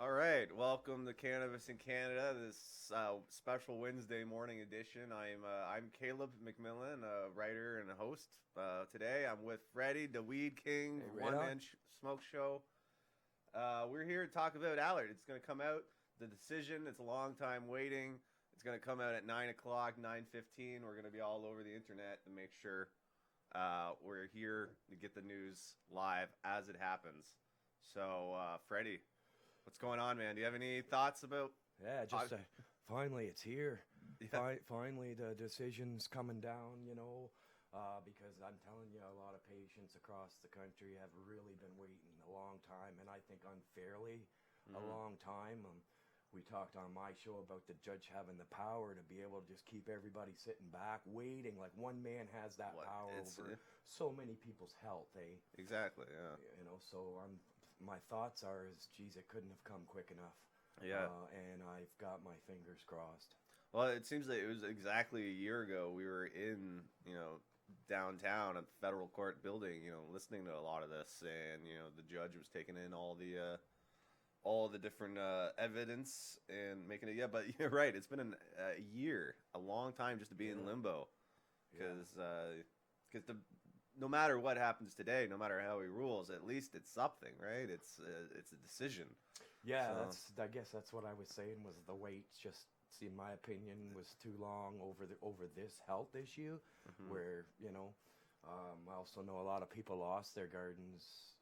All right, welcome to Cannabis in Canada. This special Wednesday morning edition. I'm Caleb McMillan, a writer and a host. Today I'm with Freddie, the Weed King, Hey, right One on. Man Smoke Show. We're here to talk about Allard. It's going to come out. The decision. It's a long time waiting. It's going to come out at 9 o'clock, 9:15. We're going to be all over the internet to make sure we're here to get the news live as it happens. So, Freddie. What's going on, man? Do you have any thoughts about? Yeah, just finally it's here. Yeah. Finally the decision's coming down, because I'm telling you, a lot of patients across the country have really been waiting a long time, and I think unfairly a long time. We talked on my show about the judge having the power to be able to just keep everybody sitting back, waiting. Like one man has that power over so many people's health, eh? Exactly. Yeah. So my thoughts are geez, it couldn't have come quick enough. Yeah. And I've got my fingers crossed. Well, it seems like it was exactly a year ago. We were in, downtown at the federal court building, listening to a lot of this, and the judge was taking in all the different evidence and making it. Yeah, but you're right. It's been a year, a long time just to be in limbo, because no matter what happens today, no matter how he rules, at least it's something, right? It's a decision. Yeah, I guess that's what I was saying, was the wait just, in my opinion, was too long over this health issue, where I also know a lot of people lost their gardens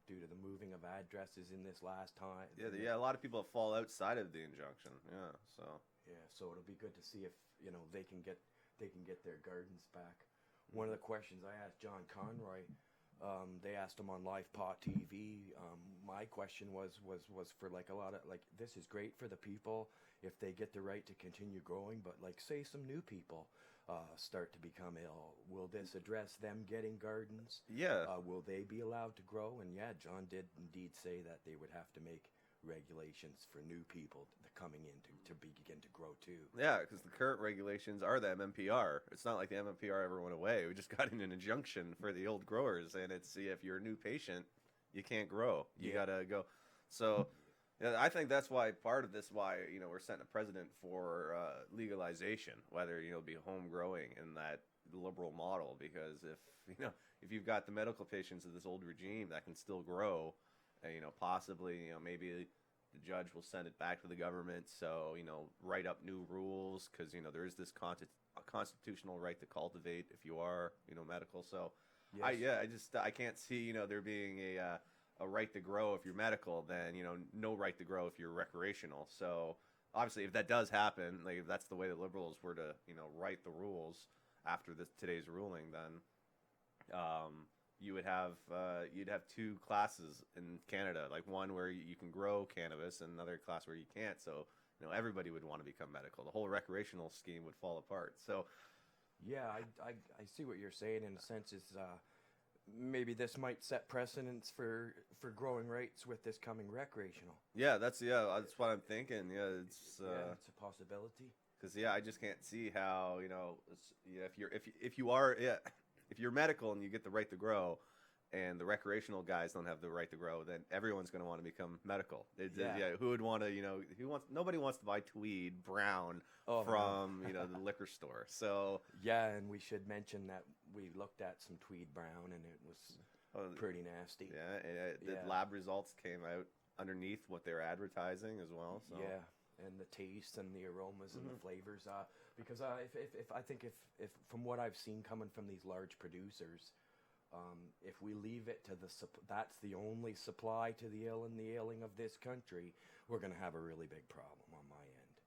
due to the moving of addresses in this last time. Yeah, a lot of people fall outside of the injunction. Yeah, so it'll be good to see if they can get their gardens back. One of the questions I asked John Conroy, they asked him on Live Pot TV. My question was for like a lot of, like, this is great for the people if they get the right to continue growing, but like say some new people start to become ill, will this address them getting gardens? Yeah. Will they be allowed to grow? And yeah, John did indeed say that they would have to make regulations for new people coming in to begin to grow too. Yeah, because the current regulations are the MMPR. It's not like the MMPR ever went away. We just got an injunction for the old growers, and it's if you're a new patient, you can't grow. You gotta go. So, I think that's why part of this why we're setting a precedent for legalization, whether be home growing in that liberal model, because if you've got the medical patients of this old regime that can still grow, possibly maybe the judge will send it back to the government, so write up new rules, because there is this constitutional right to cultivate if you are medical. So yes. I can't see there being a right to grow if you're medical, then no right to grow if you're recreational. So obviously if that does happen, like if that's the way the liberals were to write the rules after today's ruling, then you would have you'd have two classes in Canada, like one where you can grow cannabis and another class where you can't. So everybody would want to become medical. The whole recreational scheme would fall apart. So yeah, I see what you're saying. In a sense, is maybe this might set precedents for growing rates with this coming recreational. Yeah, that's what I'm thinking. Yeah, it's it's a possibility. Because I just can't see how if you're medical and you get the right to grow, and the recreational guys don't have the right to grow, then everyone's going to want to become medical. Who would want to? Nobody wants to buy tweed brown from the liquor store. So yeah, and we should mention that we looked at some tweed brown, and it was pretty nasty. Yeah, the lab results came out underneath what they're advertising as well. So yeah. And the taste and the aromas and the flavors, because if from what I've seen coming from these large producers, if we leave it to that's the only supply to the ill and the ailing of this country, we're going to have a really big problem on my end,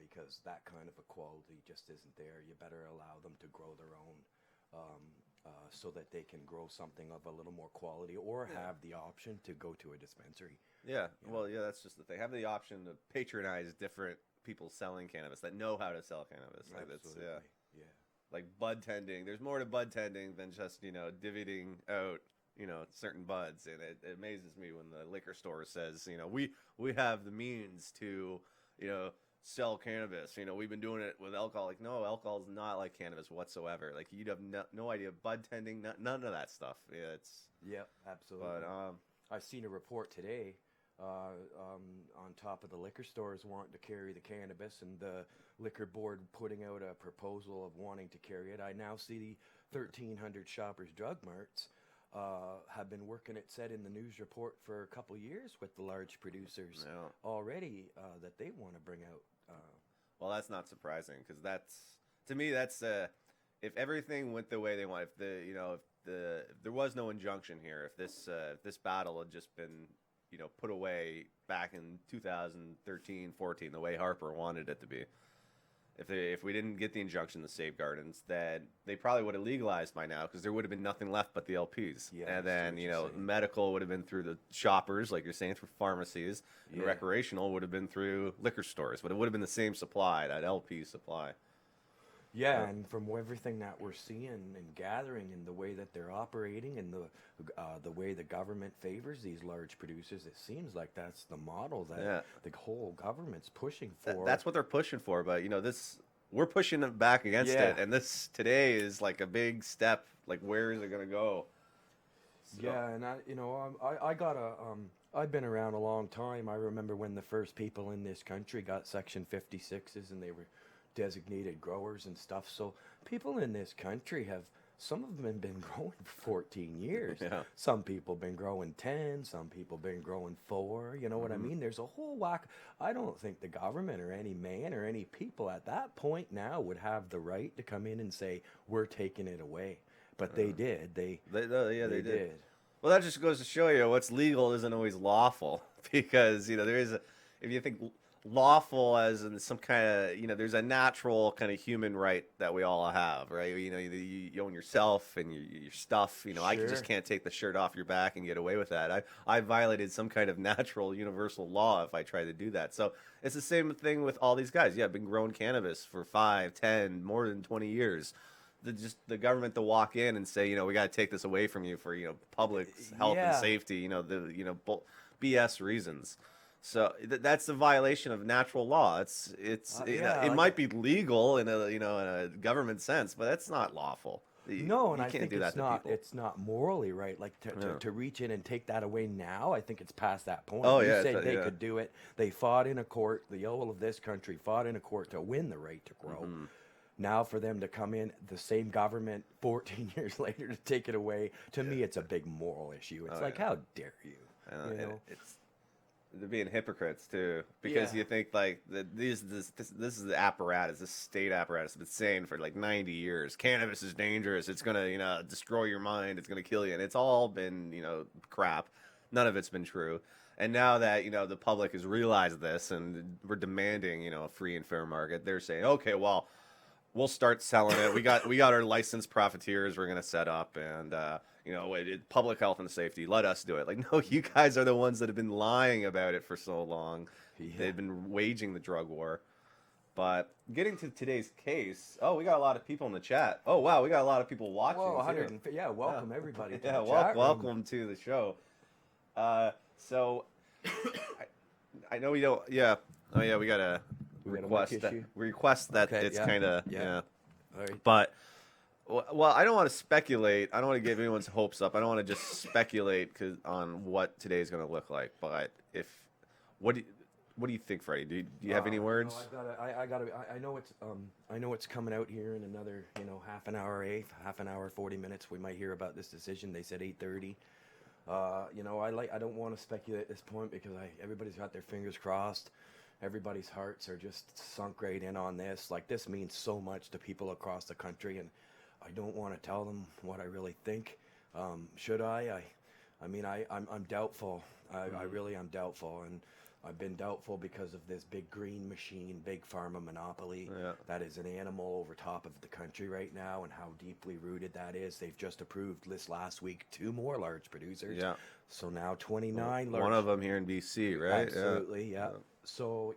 because that kind of equality just isn't there. You better allow them to grow their own, so that they can grow something of a little more quality, or have the option to go to a dispensary. Yeah, that's just the thing. Have the option to patronize different people selling cannabis that know how to sell cannabis. Like Absolutely. Yeah. Like bud tending. There's more to bud tending than just divvying out certain buds. And it amazes me when the liquor store says we have the means to sell cannabis. We've been doing it with alcohol. Like, no, alcohol is not like cannabis whatsoever. Like, you'd have no idea. Bud tending, none of that stuff. Yeah, it's Yep, absolutely. But I've seen a report today on top of the liquor stores wanting to carry the cannabis and the liquor board putting out a proposal of wanting to carry it. I now see 1,300 Shoppers Drug Marts have been working, it said in the news report, for a couple years with the large producers already that they want to bring out. Well, that's not surprising, because to me, that's if everything went the way they want, if there was no injunction here, if this battle had just been put away back in 2013, 14, the way Harper wanted it to be. If we didn't get the injunction, the safeguardings, then they probably would have legalized by now, because there would have been nothing left but the LPs. Yeah, and then medical would have been through the shoppers, like you're saying, through pharmacies, and recreational would have been through liquor stores, but it would have been the same supply, that LP supply. Yeah, and from everything that we're seeing and gathering, and the way that they're operating, and the way the government favors these large producers, it seems like that's the model that the whole government's pushing for. That's what they're pushing for, but we're pushing it back against it, and this today is like a big step. Like, where is it going to go? So. Yeah, and I've been around a long time. I remember when the first people in this country got Section 56s, and they were designated growers and stuff. So people in this country some of them have been growing for 14 years. Some people been growing 10, some people been growing 4, you know what I mean? There's a whole whack. I don't think the government or any man or any people at that point now would have the right to come in and say, we're taking it away. But they did. They did. Well, that just goes to show you what's legal isn't always lawful, because there is if you think lawful as in some kind of there's a natural kind of human right that we all have, right? You own yourself and your stuff. Sure. I just can't take the shirt off your back and get away with that. I violated some kind of natural universal law if I try to do that. So it's the same thing with all these guys. I've been growing cannabis for 5, 10, more than 20 years. The government to walk in and say, we got to take this away from you for public health and safety, BS reasons. So that's a violation of natural law. It might be legal in a government sense, but that's not lawful. No, and I think it's not morally right. Like to reach in and take that away now, I think it's past that point. Oh, you said they could do it. They fought in a court. The whole of this country fought in a court to win the right to grow. Now for them to come in, the same government 14 years later to take it away, to me it's a big moral issue. It's how dare you? They're being hypocrites too, because you think like this is the apparatus, the state apparatus that's been saying for like 90 years, cannabis is dangerous, it's gonna destroy your mind, it's gonna kill you, and it's all been crap. None of it's been true. And now that the public has realized this, and we're demanding a free and fair market, they're saying, okay, well, we'll start selling it. We got our licensed profiteers we're gonna set up, and public health and safety, let us do it. Like, no, you guys are the ones that have been lying about it for so long. They've been waging the drug war. But getting to today's case, we got a lot of people in the chat. Oh wow, we got a lot of people watching. Whoa, 150. Yeah, welcome everybody. Welcome to the show. So I know we don't. Yeah. Oh yeah, we got a request that it's kind of All right. But. Well, I don't want to speculate. I don't want to give anyone's hopes up. I don't want to just speculate on what today's going to look like. But what do you think, Freddie? Do you have any words? I know it's coming out here in another half an hour, 40 minutes. We might hear about this decision. They said 8:30. I don't want to speculate at this point, because everybody's got their fingers crossed. Everybody's hearts are just sunk right in on this. Like, this means so much to people across the country, and I don't want to tell them what I really think. Should I? I'm doubtful. I really am doubtful, and I've been doubtful because of this big green machine, big pharma monopoly that is an animal over top of the country right now, and how deeply rooted that is. They've just approved this last week 2 more large producers. Yeah. So now 29 large. One of them here in BC, right? Absolutely, yeah. So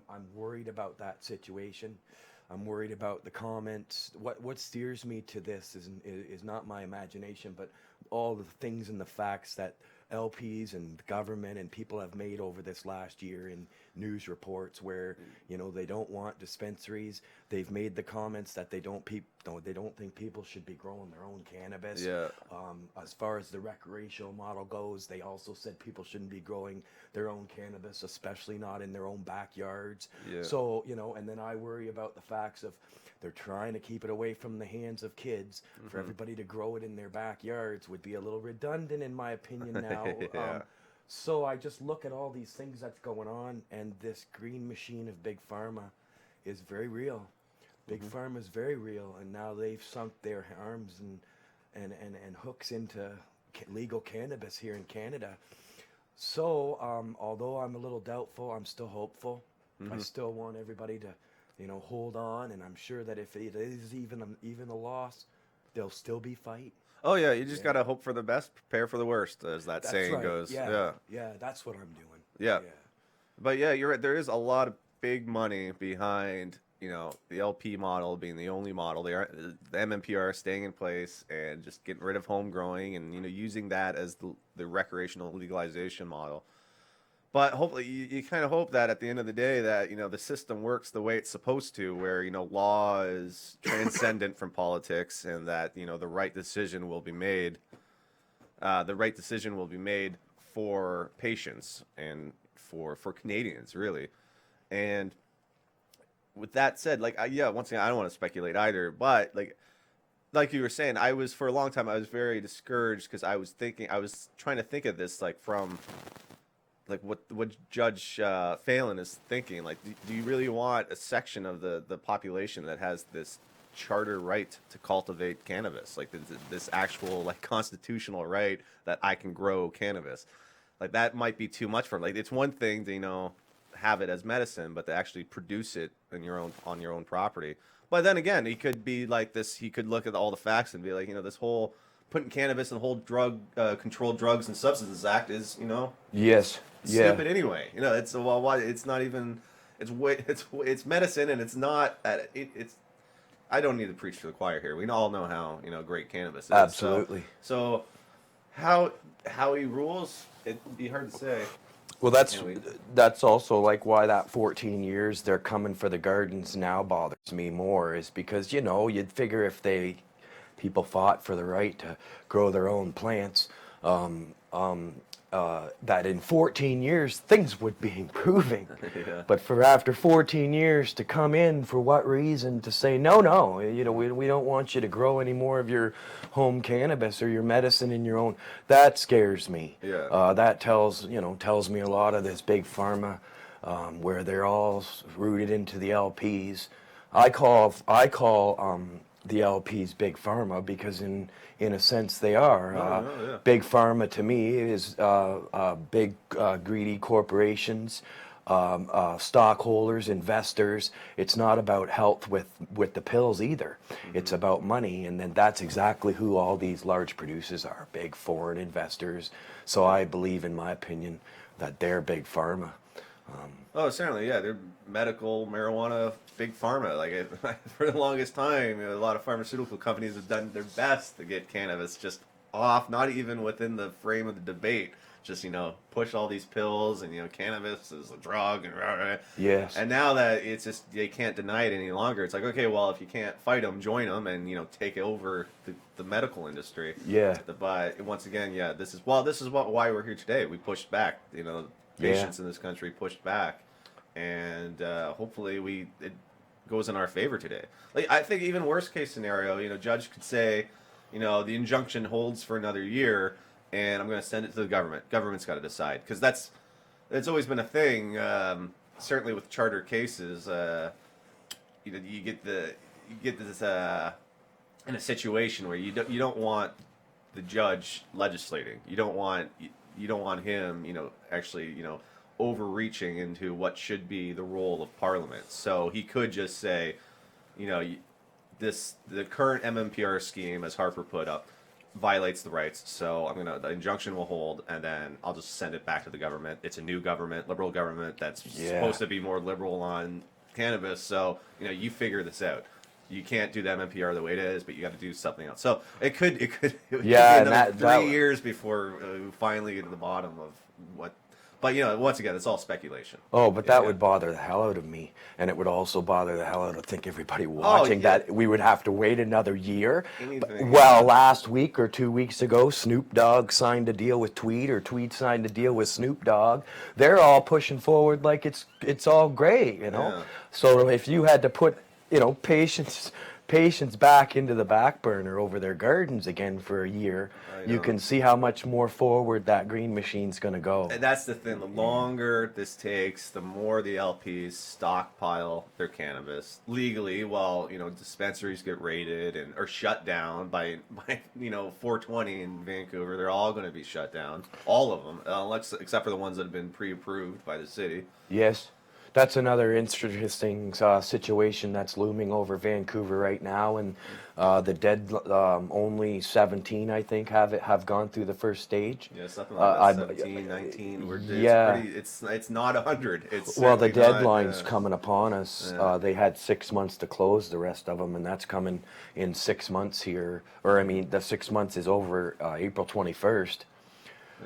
I'm worried about that situation. I'm worried about the comments. What steers me to this is not my imagination, but all the things and the facts that LPs and government and people have made over this last year in news reports where, you know, they don't want dispensaries. They've made the comments that they don't think people should be growing their own cannabis. Yeah. As far as the recreational model goes, they also said people shouldn't be growing their own cannabis, especially not in their own backyards. Yeah. So, you know, and then I worry about the facts of they're trying to keep it away from the hands of kids. For everybody to grow it in their backyards would be a little redundant, in my opinion, now. Yeah. So I just look at all these things that's going on, and this green machine of Big Pharma is very real. Big Pharma is very real, and now they've sunk their arms and hooks into legal cannabis here in Canada. So although I'm a little doubtful, I'm still hopeful. I still want everybody to, you know, hold on, and I'm sure that if it is even a loss, there'll still be fight. Oh yeah, you just gotta hope for the best, prepare for the worst, as that That's saying right. goes. Yeah, that's what I'm doing. Yeah. But yeah, you're right. There is a lot of big money behind, you know, the LP model being the only model. The MMPR staying in place and just getting rid of home growing, and, you know, using that as the recreational legalization model. But hopefully, you kind of hope that at the end of the day that, you know, the system works the way it's supposed to, where, you know, law is transcendent from politics, and that, you know, the right decision will be made. The right decision will be made for patients and for Canadians, really. And with that said, like, once again, I don't want to speculate either, but like you were saying, for a long time, I was very discouraged because I was trying to think of this, like, from, like, what Judge Phelan is thinking. Like, do you really want a section of the population that has this charter right to cultivate cannabis, like this actual, like, constitutional right that I can grow cannabis? Like, that might be too much for him. Like, it's one thing to, you know, have it as medicine, but to actually produce it on your own property. But then again, he could be like this. He could look at all the facts and be like, you know, this whole putting cannabis in the whole drug controlled drugs and substances act is, you know, stupid anyway. You know, it's why it's not even it's medicine, and it's not it's. I don't need to preach to the choir here. We all know how, you know, great cannabis is. Absolutely. So how he rules, it'd be hard to say. Well, that's also like why that 14 years they're coming for the gardens now bothers me more, is because, you know, you'd figure if people fought for the right to grow their own plants, that in 14 years things would be improving. Yeah. But for after 14 years to come in, for what reason, to say no, you know, we don't want you to grow any more of your home cannabis or your medicine in your own, that scares me. Yeah. That tells me a lot of this big pharma, where they're all rooted into the LPs. I call the LPs big pharma because in a sense they are. Yeah. Big pharma to me is big greedy corporations, stockholders, investors. It's not about health with the pills either. It's about money, and then that's exactly who all these large producers are, big foreign investors. So I believe, in my opinion, that they're big pharma. Oh, certainly, yeah. They're medical marijuana, big pharma. Like, for the longest time, you know, a lot of pharmaceutical companies have done their best to get cannabis just off, not even within the frame of the debate. Just, you know, push all these pills, and, you know, cannabis is a drug, and rah, rah. Yes. And now that it's just, they can't deny it any longer. It's like, okay, well, if you can't fight them, join them, and, you know, take over the medical industry. Yeah. But once again, yeah, this is why we're here today. We pushed back, you know. Patients in this country pushed back, and hopefully it goes in our favor today. Like, I think even worst case scenario, you know, judge could say, you know, the injunction holds for another year, and I'm going to send it to the government. Government's got to decide, because that's always been a thing. Certainly with charter cases, you know, you get this in a situation where you don't want the judge legislating. You don't want him, you know, actually, you know, overreaching into what should be the role of Parliament. So he could just say, you know, the current MMPR scheme, as Harper put up, violates the rights. So the injunction will hold, and then I'll just send it back to the government. It's a new government, liberal government that's supposed to be more liberal on cannabis. So, you know, you figure this out. You can't do the MMPR the way it is, but you got to do something else. So it could be another 3 years before we finally get to the bottom of But once again, it's all speculation. Oh, but that Yeah. would bother the hell out of me, and it would also bother the hell out of everybody watching yeah. that we would have to wait another year. Anything, Well, yeah. last week or 2 weeks ago, Snoop Dogg signed a deal with Tweed, or Tweed signed a deal with Snoop Dogg. They're all pushing forward like it's all great, Yeah. So if you had to put, patients back into the back burner over their gardens again for a year, I you know. can see how much more forward that green machine's going to go. And that's the thing. The longer this takes, the more the LPs stockpile their cannabis legally, while dispensaries get raided or shut down by 420 in Vancouver. They're all going to be shut down, all of them, except for the ones that have been pre-approved by the city. Yes, that's another interesting situation that's looming over Vancouver right now, and only 17, I think, have gone through the first stage. Yeah, something like that, 17, 19. It's not 100. Well, the certainly not, deadline's coming upon us. Yeah. They had 6 months to close the rest of them, and that's coming in 6 months here. The 6 months is over April 21st.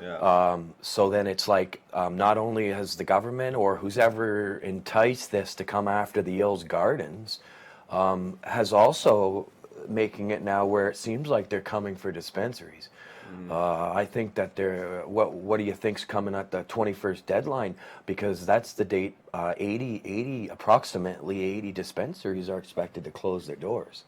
Yeah. So then it's like, not only has the government or who's ever enticed this to come after the Ills Gardens, has also making it now where it seems like they're coming for dispensaries. I think that what do you think's coming at the 21st deadline? Because that's the date. Approximately 80 dispensaries are expected to close their doors.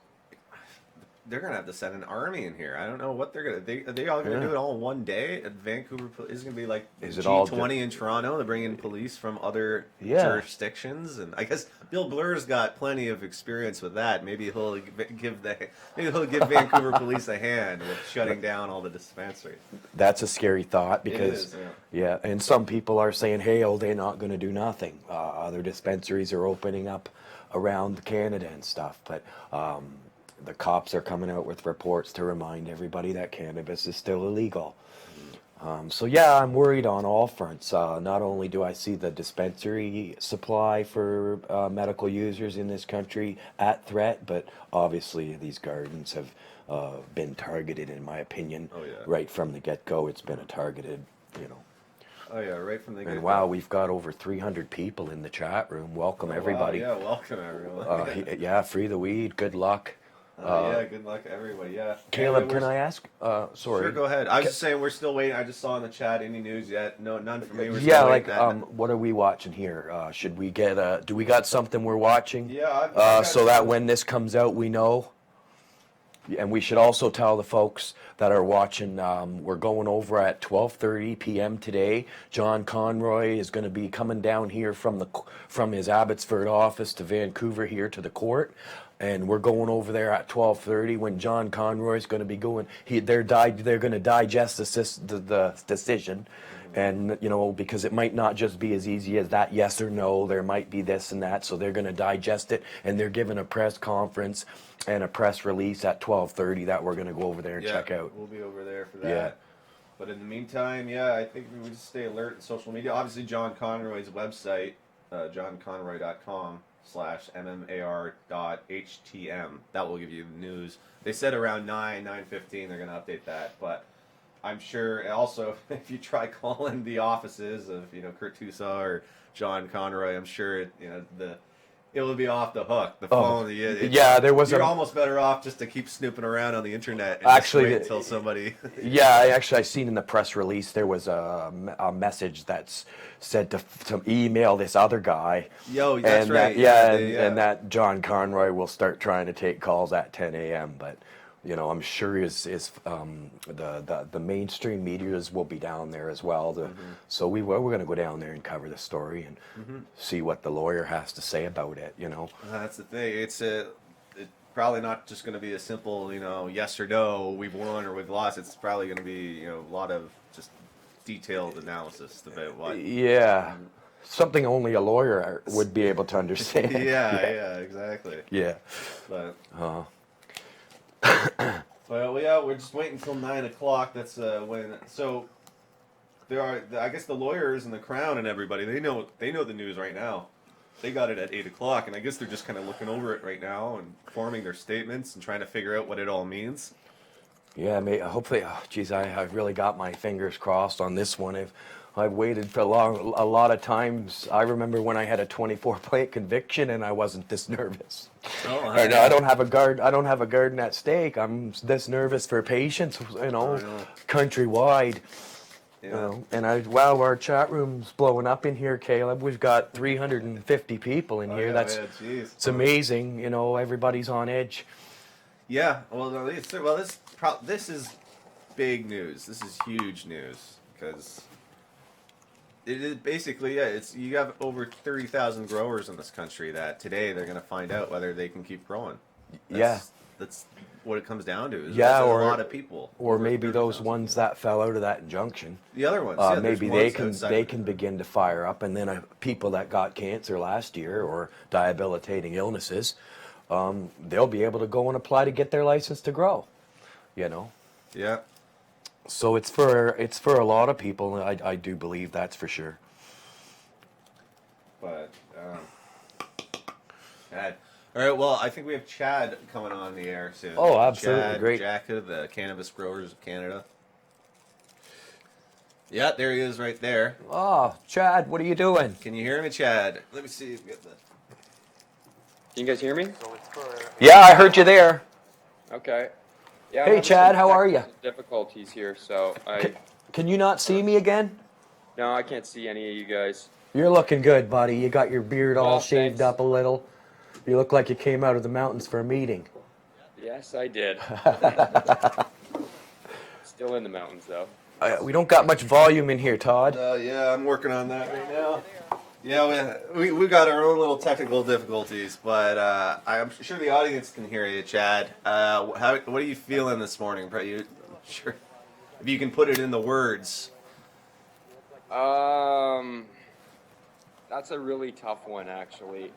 They're gonna have to send an army in here. I don't know what they're gonna. Are they all gonna do it all in one day? Vancouver is gonna be like G20 in Toronto. They bring in police from other jurisdictions, and I guess Bill Blur's got plenty of experience with that. Maybe he'll give Vancouver police a hand with shutting down all the dispensaries. That's a scary thought because and some people are saying, hey, they're not going to do nothing. Other dispensaries are opening up around Canada and stuff, but. The cops are coming out with reports to remind everybody that cannabis is still illegal. I'm worried on all fronts. Not only do I see the dispensary supply for medical users in this country at threat, but obviously these gardens have been targeted, in my opinion. Oh, yeah. Right from the get-go, it's been a targeted, Oh yeah, right from the get-go. And wow, we've got over 300 people in the chat room. Welcome, everybody. Wow. Yeah, welcome everyone. Free the weed. Good luck. Good luck to everybody. Yeah. Caleb, can I ask? Sorry. Sure, go ahead. I was just saying we're still waiting. I just saw in the chat any news yet? No, none from me. What are we watching here? Should we get do we got something we're watching? Yeah. So that when this comes out, we know. And we should also tell the folks that are watching, we're going over at 12:30 p.m. today. John Conroy is going to be coming down here from his Abbotsford office to Vancouver here to the court. And we're going over there at 12:30 when John Conroy is going to be going. They're going to digest the decision, and because it might not just be as easy as that yes or no. There might be this and that, so they're going to digest it, and they're giving a press conference and a press release at 12:30 that we're going to go over there and check out. We'll be over there for that. Yeah. But in the meantime, I think we just stay alert in social media. Obviously, John Conroy's website, johnconroy.com/mmar.htm. That will give you the news. They said around 9:15 they're going to update that. But I'm sure also if you try calling the offices of Kurt Tusaw or John Conroy, I'm sure it will be off the hook. The phone, You're almost better off just to keep snooping around on the internet and just wait until somebody. I seen in the press release there was a message that's said to email this other guy. That's right. And that John Conroy will start trying to take calls at 10 a.m. But I'm sure the mainstream medias will be down there as well. So we're going to go down there and cover the story and see what the lawyer has to say about it. That's the thing. It's probably not just going to be a simple yes or no, we've won or we've lost. It's probably going to be a lot of just detailed analysis about what. Yeah. Something only a lawyer would be able to understand. Exactly. Yeah. But. Well, we're just waiting until 9 o'clock. That's when. So there are, I guess, the lawyers and the Crown and everybody. They know the news right now. They got it at 8 o'clock, and I guess they're just kind of looking over it right now and forming their statements and trying to figure out what it all means. Yeah, hopefully. I really got my fingers crossed on this one. If I've waited for a lot of times. I remember when I had a 24-plate conviction and I wasn't this nervous. Oh, And I don't have a guard. I don't have a garden at stake. I'm this nervous for patients, countrywide. Yeah. Wow, our chat room's blowing up in here, Caleb. We've got 350 people in here. It's amazing. Everybody's on edge. Yeah. Well, this is big news. This is huge news because it is basically you have over 30,000 growers in this country that today they're going to find out whether they can keep growing. That's what it comes down to. Yeah, or a lot of people, or maybe those ones that fell out of that injunction. The other ones, maybe they can begin to fire up, and then people that got cancer last year or debilitating illnesses, they'll be able to go and apply to get their license to grow. Yeah. So it's for a lot of people. I do believe that's for sure. But Chad. All right. Well, I think we have Chad coming on the air soon. Oh, absolutely, Chad great. Jacka, the Cannabis Growers of Canada. Yeah, there he is, right there. Oh, Chad, what are you doing? Can you hear me, Chad? Let me see if we get the. Can you guys hear me? Yeah, I heard you there. Okay. Yeah. Hey, Chad, how are you? Difficulties here, so I. Can you not see me again? No, I can't see any of you guys. You're looking good, buddy. You got your beard all shaved thanks. up a little. You look like you came out of the mountains for a meeting. Yes, I did. Still in the mountains, though. We don't got much volume in here, Todd. Yeah, I'm working on that right now. Yeah, we got our own little technical difficulties, but I'm sure the audience can hear you, Chad. What are you feeling this morning? Sure, if you can put it in the words. That's a really tough one, actually.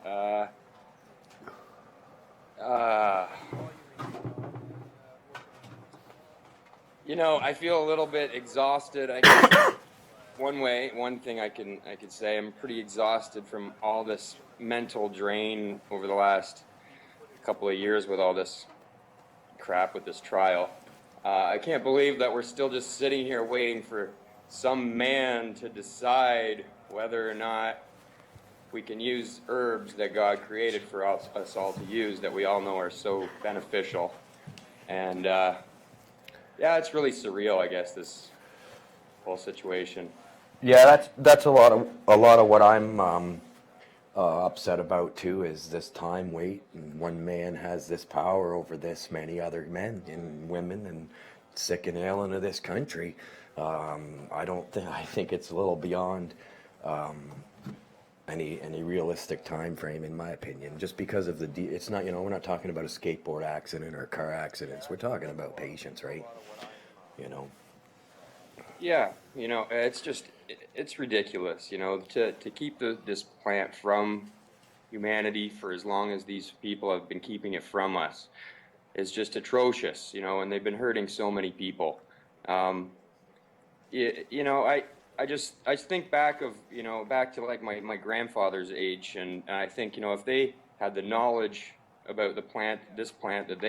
I feel a little bit exhausted. I guess one thing I could say, I'm pretty exhausted from all this mental drain over the last couple of years with all this crap with this trial. I can't believe that we're still just sitting here waiting for some man to decide whether or not we can use herbs that God created for us all to use that we all know are so beneficial. And it's really surreal, I guess, this whole situation. Yeah, that's a lot of what I'm upset about too. Is this time wait, and one man has this power over this many other men and women and sick and ailing of this country. I think it's a little beyond any realistic time frame, in my opinion. Just because of it's not, we're not talking about a skateboard accident or car accidents. We're talking about patients, right? Yeah, it's ridiculous, to keep this plant from humanity for as long as these people have been keeping it from us is just atrocious, and they've been hurting so many people. I just think back to like my grandfather's age, and I think, if they had the knowledge about this plant that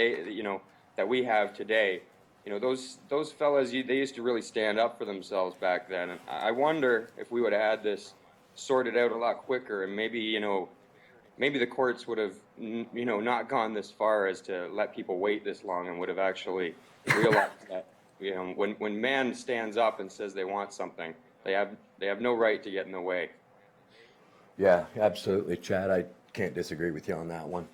that we have today, those fellas, they used to really stand up for themselves back then. And I wonder if we would have had this sorted out a lot quicker, and maybe the courts would have, not gone this far as to let people wait this long, and would have actually realized that, when man stands up and says they want something, they have no right to get in the way. Yeah, absolutely, Chad. I can't disagree with you on that one.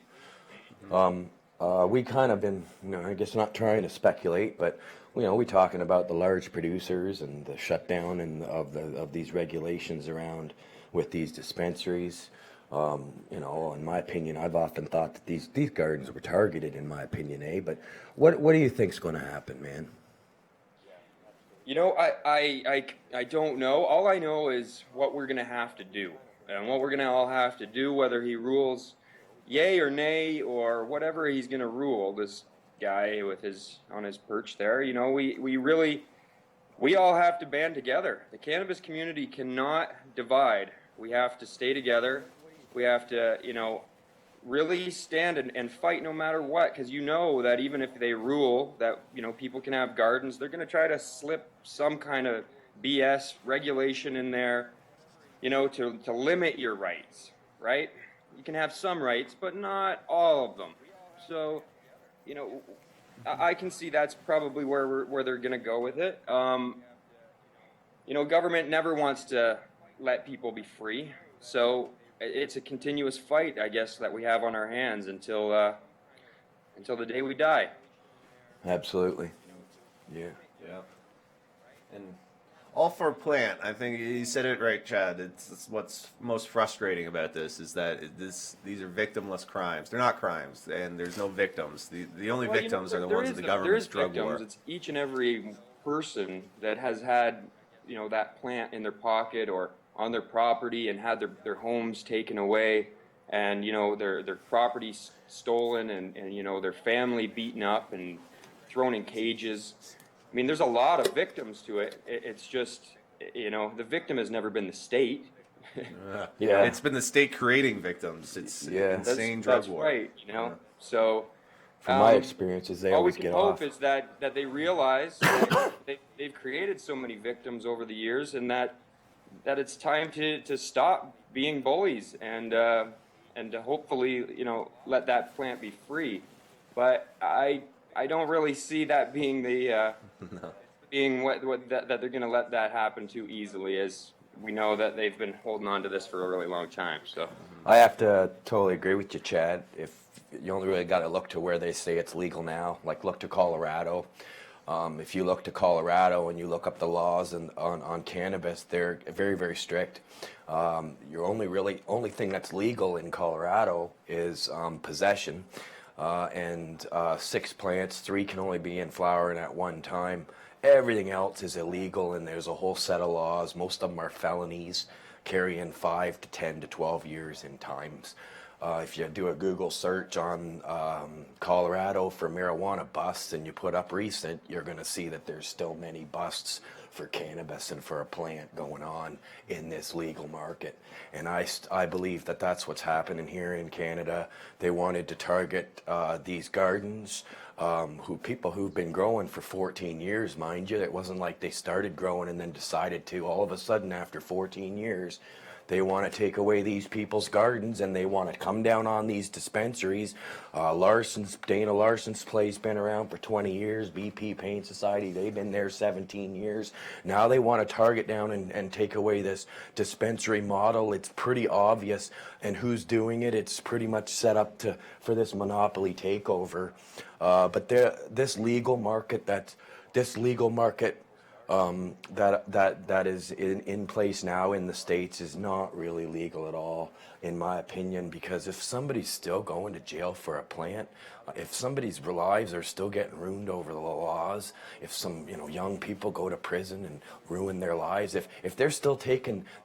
We kind of been, I guess not trying to speculate, but we talking about the large producers and the shutdown and of these regulations around with these dispensaries. In my opinion, I've often thought that these gardens were targeted. In my opinion, But what do you think's going to happen, man? I don't know. All I know is what we're going to have to do, and what we're going to all have to do, whether he rules yay or nay or whatever he's going to rule, this guy on his perch there, we all have to band together. The cannabis community cannot divide. We have to stay together. We have to, really stand and fight no matter what, because that even if they rule that, people can have gardens, they're going to try to slip some kind of BS regulation in there, to limit your rights, right? You can have some rights, but not all of them. So, I can see that's probably where they're going to go with it. Government never wants to let people be free. So it's a continuous fight, I guess, that we have on our hands until the day we die. Absolutely. Yeah. Yeah. And all for a plant. I think you said it right, Chad. It's what's most frustrating about this is that these are victimless crimes. They're not crimes, and there's no victims. The only victims are the ones of the government's drug war. It's each and every person that has had, that plant in their pocket or on their property and had their homes taken away, and their property stolen, and their family beaten up and thrown in cages. I mean, there's a lot of victims to it. It's just, the victim has never been the state. Yeah. It's been the state creating victims. It's insane drug war. That's right, So, from my experiences, they always get off. All we can hope is that they realize that they've created so many victims over the years, and that it's time to stop being bullies and to hopefully, let that plant be free. But I don't really see that being the being that they're going to let that happen too easily, as we know that they've been holding on to this for a really long time. So I have to totally agree with you, Chad. If you only really got to look to where they say it's legal now, like look to Colorado. If you look to Colorado and you look up the laws on cannabis, they're very, very strict. Your only thing that's legal in Colorado is possession. And 6 plants, 3 can only be in flowering at one time. Everything else is illegal, and there's a whole set of laws. Most of them are felonies, carrying 5 to 10 to 12 years in times. If you do a Google search on Colorado for marijuana busts and you put up recent, you're going to see that there's still many busts for cannabis and for a plant going on in this legal market. And I believe that that's what's happening here in Canada. They wanted to target these gardens, people who've been growing for 14 years, mind you. It wasn't like they started growing and then decided to all of a sudden after 14 years. They want to take away these people's gardens, and they want to come down on these dispensaries. Dana Larson's place been around for 20 years. BP Paint Society, they've been there 17 years. Now they want to target down and take away this dispensary model. It's pretty obvious, and who's doing it? It's pretty much set up for this monopoly takeover. But this legal market that is in place now in the States is not really legal at all, in my opinion, because if somebody's still going to jail for a plant, if somebody's lives are still getting ruined over the laws, if some young people go to prison and ruin their lives, if they're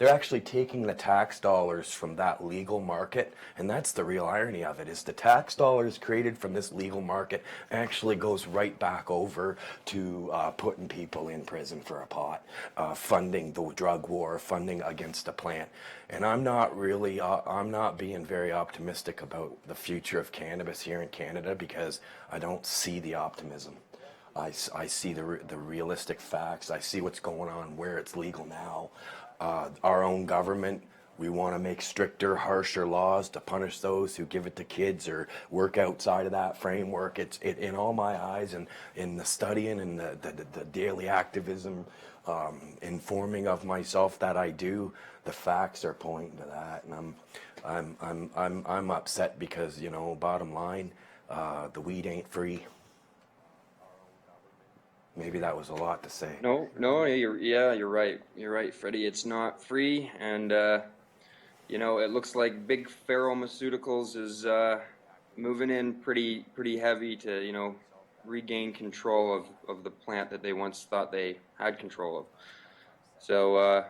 actually taking the tax dollars from that legal market, and that's the real irony of it, is the tax dollars created from this legal market actually goes right back over to putting people in prison for a pot, funding the drug war, funding against a plant. And I'm not being very optimistic about the future of cannabis here in Canada, because I don't see the optimism. I see the realistic facts. I see what's going on where it's legal now. Our own government, we want to make stricter, harsher laws to punish those who give it to kids or work outside of that framework. It in all my eyes, and in the studying and the daily activism, informing of myself that I do, the facts are pointing to that, and I'm upset because bottom line, the weed ain't free. Maybe that was a lot to say. No, you're right. You're right, Freddie. It's not free, and it looks like big pharmaceuticals is moving in pretty heavy to regain control of the plant that they once thought they had control of. So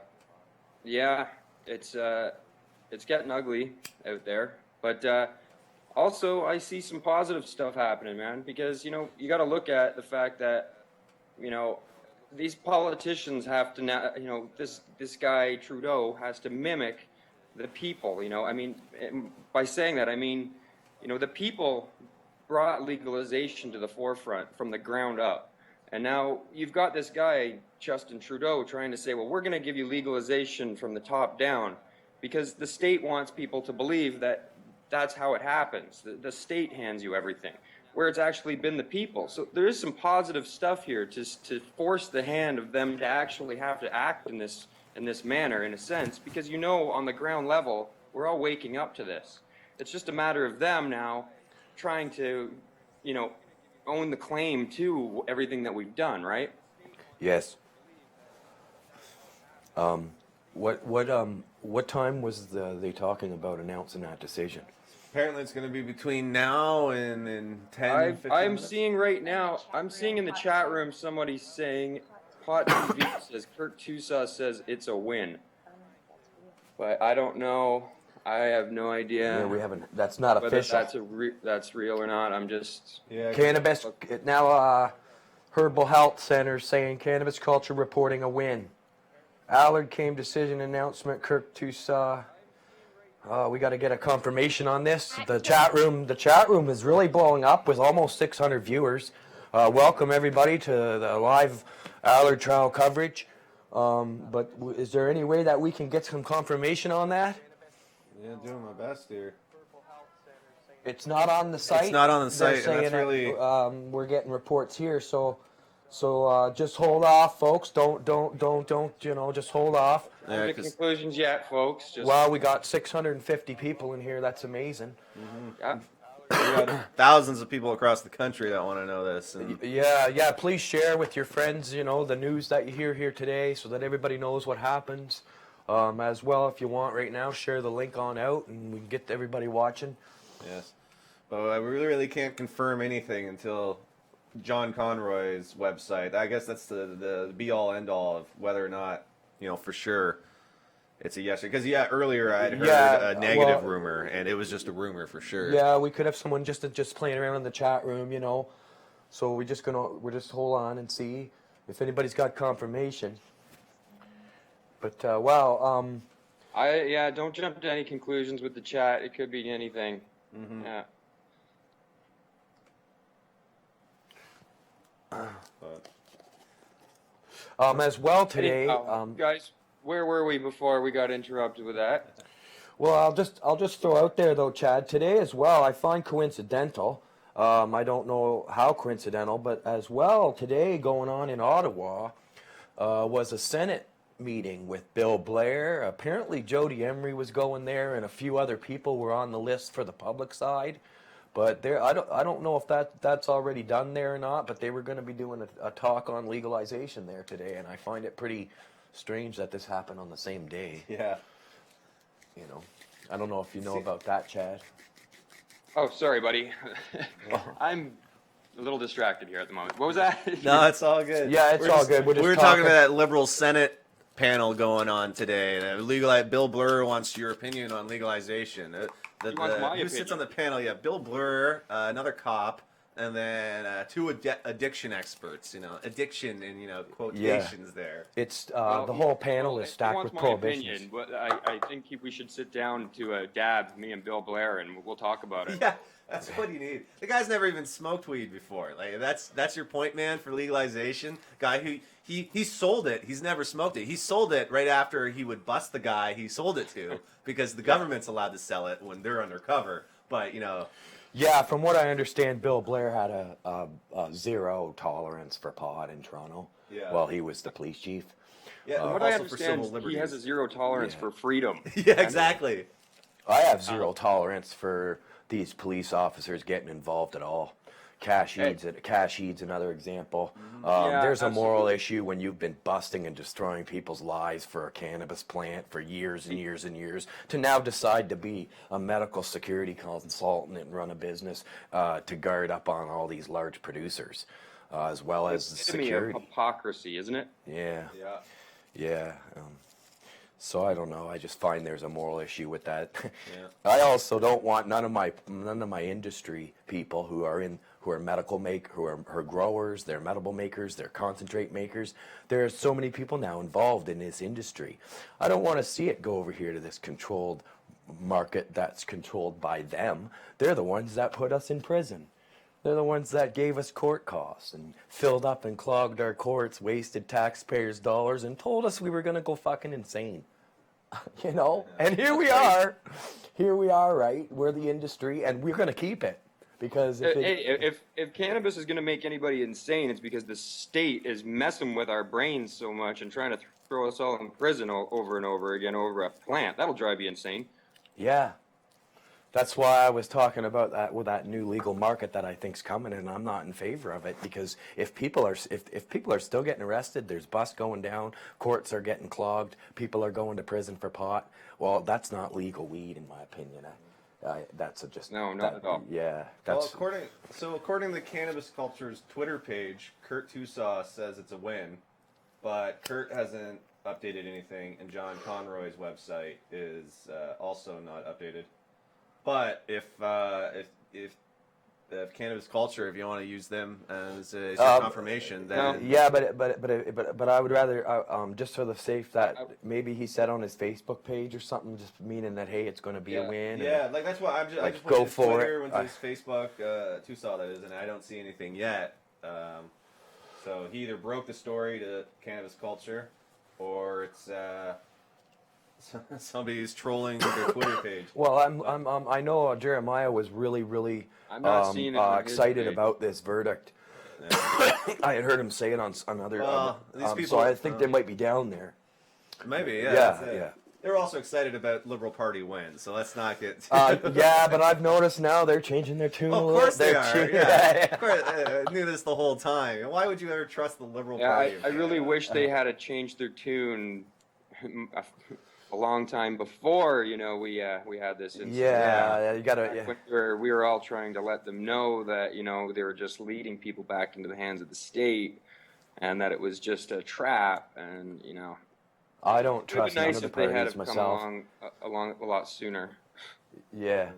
it's getting ugly out there, but also I see some positive stuff happening, man, because you got to look at the fact that these politicians have to now, this guy Trudeau has to mimic the people. I mean, by saying that, I mean, the people brought legalization to the forefront from the ground up, And now you've got this guy, Justin Trudeau, trying to say, well, we're going to give you legalization from the top down because the state wants people to believe that that's how it happens. The state hands you everything, where it's actually been the people. So there is some positive stuff here to force the hand of them to actually have to act in this manner, in a sense, because on the ground level, we're all waking up to this. It's just a matter of them now trying to, own the claim to everything that we've done, right? Yes. What time was they talking about announcing that decision? Apparently, it's going to be between now and 10. 15 I'm minutes. seeing right now. I'm seeing in the chat room somebody saying, "Pot TV says Kirk Tusa says it's a win," but I don't know. I have no idea. Yeah, we haven't. That's not whether official. that's real or not. I'm just Cannabis now. Herbal Health Center saying cannabis culture reporting a win. Allard came decision announcement. Kirk Tusa. We got to get a confirmation on this. The chat room is really blowing up with almost 600 viewers. Welcome everybody to the live Allard trial coverage. But is there any way that we can get some confirmation on that? Yeah, doing my best here. It's not on the site. It's not on the They're site, and that's saying really. we're getting reports here, so just hold off, folks. Don't just hold off. Yeah, the conclusions yet, folks. Just, Wow, we got 650 people in here. That's amazing. yeah. We got thousands of people across the country that want to know this. And Yeah. Please share with your friends, the news that you hear here today, so that everybody knows what happens. As well, if you want right now, share the link on out, and we can get everybody watching. yes, but we really can't confirm anything until John Conroy's website. I guess that's the be all end all of whether or not for sure it's a yes. Because earlier I had heard a negative rumor, and it was just a rumor for sure. Yeah, we could have someone just playing around in the chat room, So we're just hold on and see if anybody's got confirmation. But don't jump to any conclusions with the chat. It could be anything. Mm-hmm. Yeah. as well today, guys, where were we before we got interrupted with that? Well, I'll just throw out there though, Chad. Today as well, I find coincidental. I don't know how coincidental, but as well today going on in Ottawa was a Senate meeting with Bill Blair. Apparently Jody Emery was going there, and a few other people were on the list for the public side. But I don't know if that's already done there or not. But they were going to be doing a talk on legalization there today, and I find it pretty strange that this happened on the same day. Yeah. I don't know if you know about that, Chad. Oh, sorry, buddy. I'm a little distracted here at the moment. What was that? No, it's all good. Yeah, it's all good. We were talking about that liberal Senate panel going on today. Bill Blair wants your opinion on legalization. He wants my who sits on the panel? Yeah, Bill Blair, another cop, and then two addiction experts. Addiction in quotations there. It's the whole panel is stacked with prohibitions. Opinion, but I think we should sit down to a dab, me and Bill Blair, and we'll talk about it. Yeah. That's what you need. The guy's never even smoked weed before. Like that's your point, man, for legalization. Guy who he sold it. He's never smoked it. He sold it right after he would bust the guy he sold it to because the government's allowed to sell it when they're undercover. But Yeah, from what I understand, Bill Blair had a zero tolerance for pot in Toronto. Yeah. While he was the police chief. Yeah. From what I understand, he has a zero tolerance for freedom. Yeah, exactly. I have zero tolerance for these police officers getting involved at all. Cash Eads another example. There's a moral issue when you've been busting and destroying people's lives for a cannabis plant for years and years and years to now decide to be a medical security consultant and run a business to guard up on all these large producers as well as security. Hypocrisy, isn't it? Yeah. So I don't know. I just find there's a moral issue with that. Yeah. I also don't want none of my industry people who are medical who are growers, they're medical makers, they're concentrate makers. There are so many people now involved in this industry. I don't want to see it go over here to this controlled market that's controlled by them. They're the ones that put us in prison. They're the ones that gave us court costs and filled up and clogged our courts, wasted taxpayers' dollars, and told us we were going to go fucking insane. You know? And here we are. Here we are, right? We're the industry, and we're going to keep it. Because if cannabis is going to make anybody insane, it's because the state is messing with our brains so much and trying to throw us all in prison over and over again over a plant. That'll drive you insane. Yeah. That's why I was talking about that with that new legal market that I think's coming, and I'm not in favor of it, because if people are still getting arrested, there's busts going down, courts are getting clogged, people are going to prison for pot. Well, that's not legal weed, in my opinion. That's just not at all. Yeah. Well, according to the Cannabis Culture's Twitter page, Kurt Tusaw says it's a win, but Kurt hasn't updated anything, and John Conroy's website is also not updated. But if Cannabis Culture, if you want to use them as a confirmation, then yeah, but I would rather just for the safe that maybe he said on his Facebook page or something, just meaning that hey, it's going to be a win. Yeah, like that's why I just went go to for Twitter, it. went to his Facebook, Tusaw that is, and I don't see anything yet. So he either broke the story to Cannabis Culture, or it's somebody's trolling their Twitter page. Well, I know Jeremiah was really excited about this verdict. Yeah. I had heard him say it on other. So I think they might be down there. Maybe, yeah. Yeah. They're also excited about Liberal Party wins, so let's not get. Yeah, but I've noticed now they're changing their tune. Of course they are. Yeah. Of course, I knew this the whole time. Why would you ever trust the Liberal Party? I really wish they had changed their tune a long time before, we had this incident. Yeah, you gotta. Yeah. We were all trying to let them know that they were just leading people back into the hands of the state, and that it was just a trap, and I don't trust none none of the the parties parties myself. Come along a lot sooner. Yeah,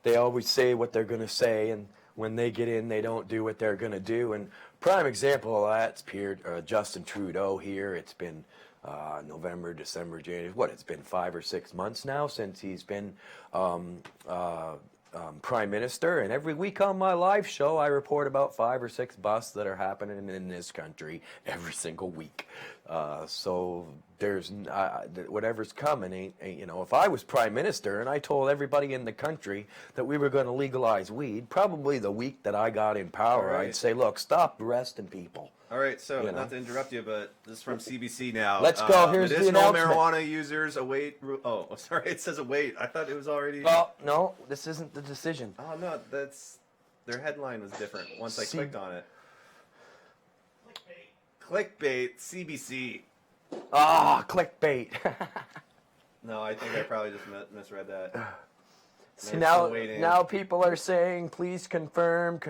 they always say what they're gonna say, and when they get in, they don't do what they're gonna do. And prime example of that's Justin Trudeau here. It's been November, December, January. It's been 5 or 6 months now since he's been Prime Minister, and every week on my live show I report about 5 or 6 busts that are happening in this country every single week. So there's whatever's coming ain't if I was Prime Minister and I told everybody in the country that we were going to legalize weed, probably the week that I got in power, right, I'd say, look, stop arresting people. All right, so not to interrupt you, but this is from CBC now. Let's go. Here's the announcement. Marijuana users await. Oh, sorry, it says await. I thought it was already. Oh no, this isn't the decision. Oh no, their headline was different. Once I clicked on it. Clickbait. CBC. Clickbait. No, I think I probably just misread that. See, now people are saying, please confirm,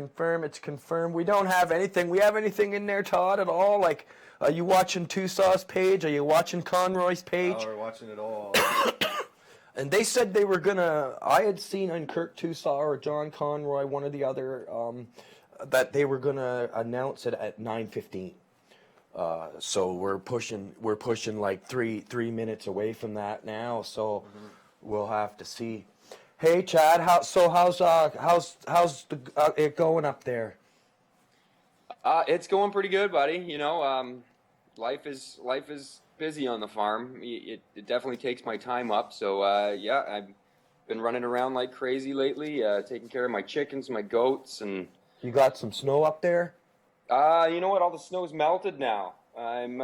it's confirmed. We don't have anything. We have anything in there, Todd, at all? Like, are you watching Tusaw's page? Are you watching Conroy's page? Oh, we're watching it all. And they said they were going to, I had seen on Kurt Tusaw or John Conroy, one or the other, that they were going to announce it at 9:15. So we're pushing like three minutes away from that now. So we'll have to see. Hey Chad, how's it going up there? It's going pretty good, buddy. Life is busy on the farm. It definitely takes my time up. So I've been running around like crazy lately, taking care of my chickens, my goats, and. You got some snow up there? You know what? All the snow's melted now. I'm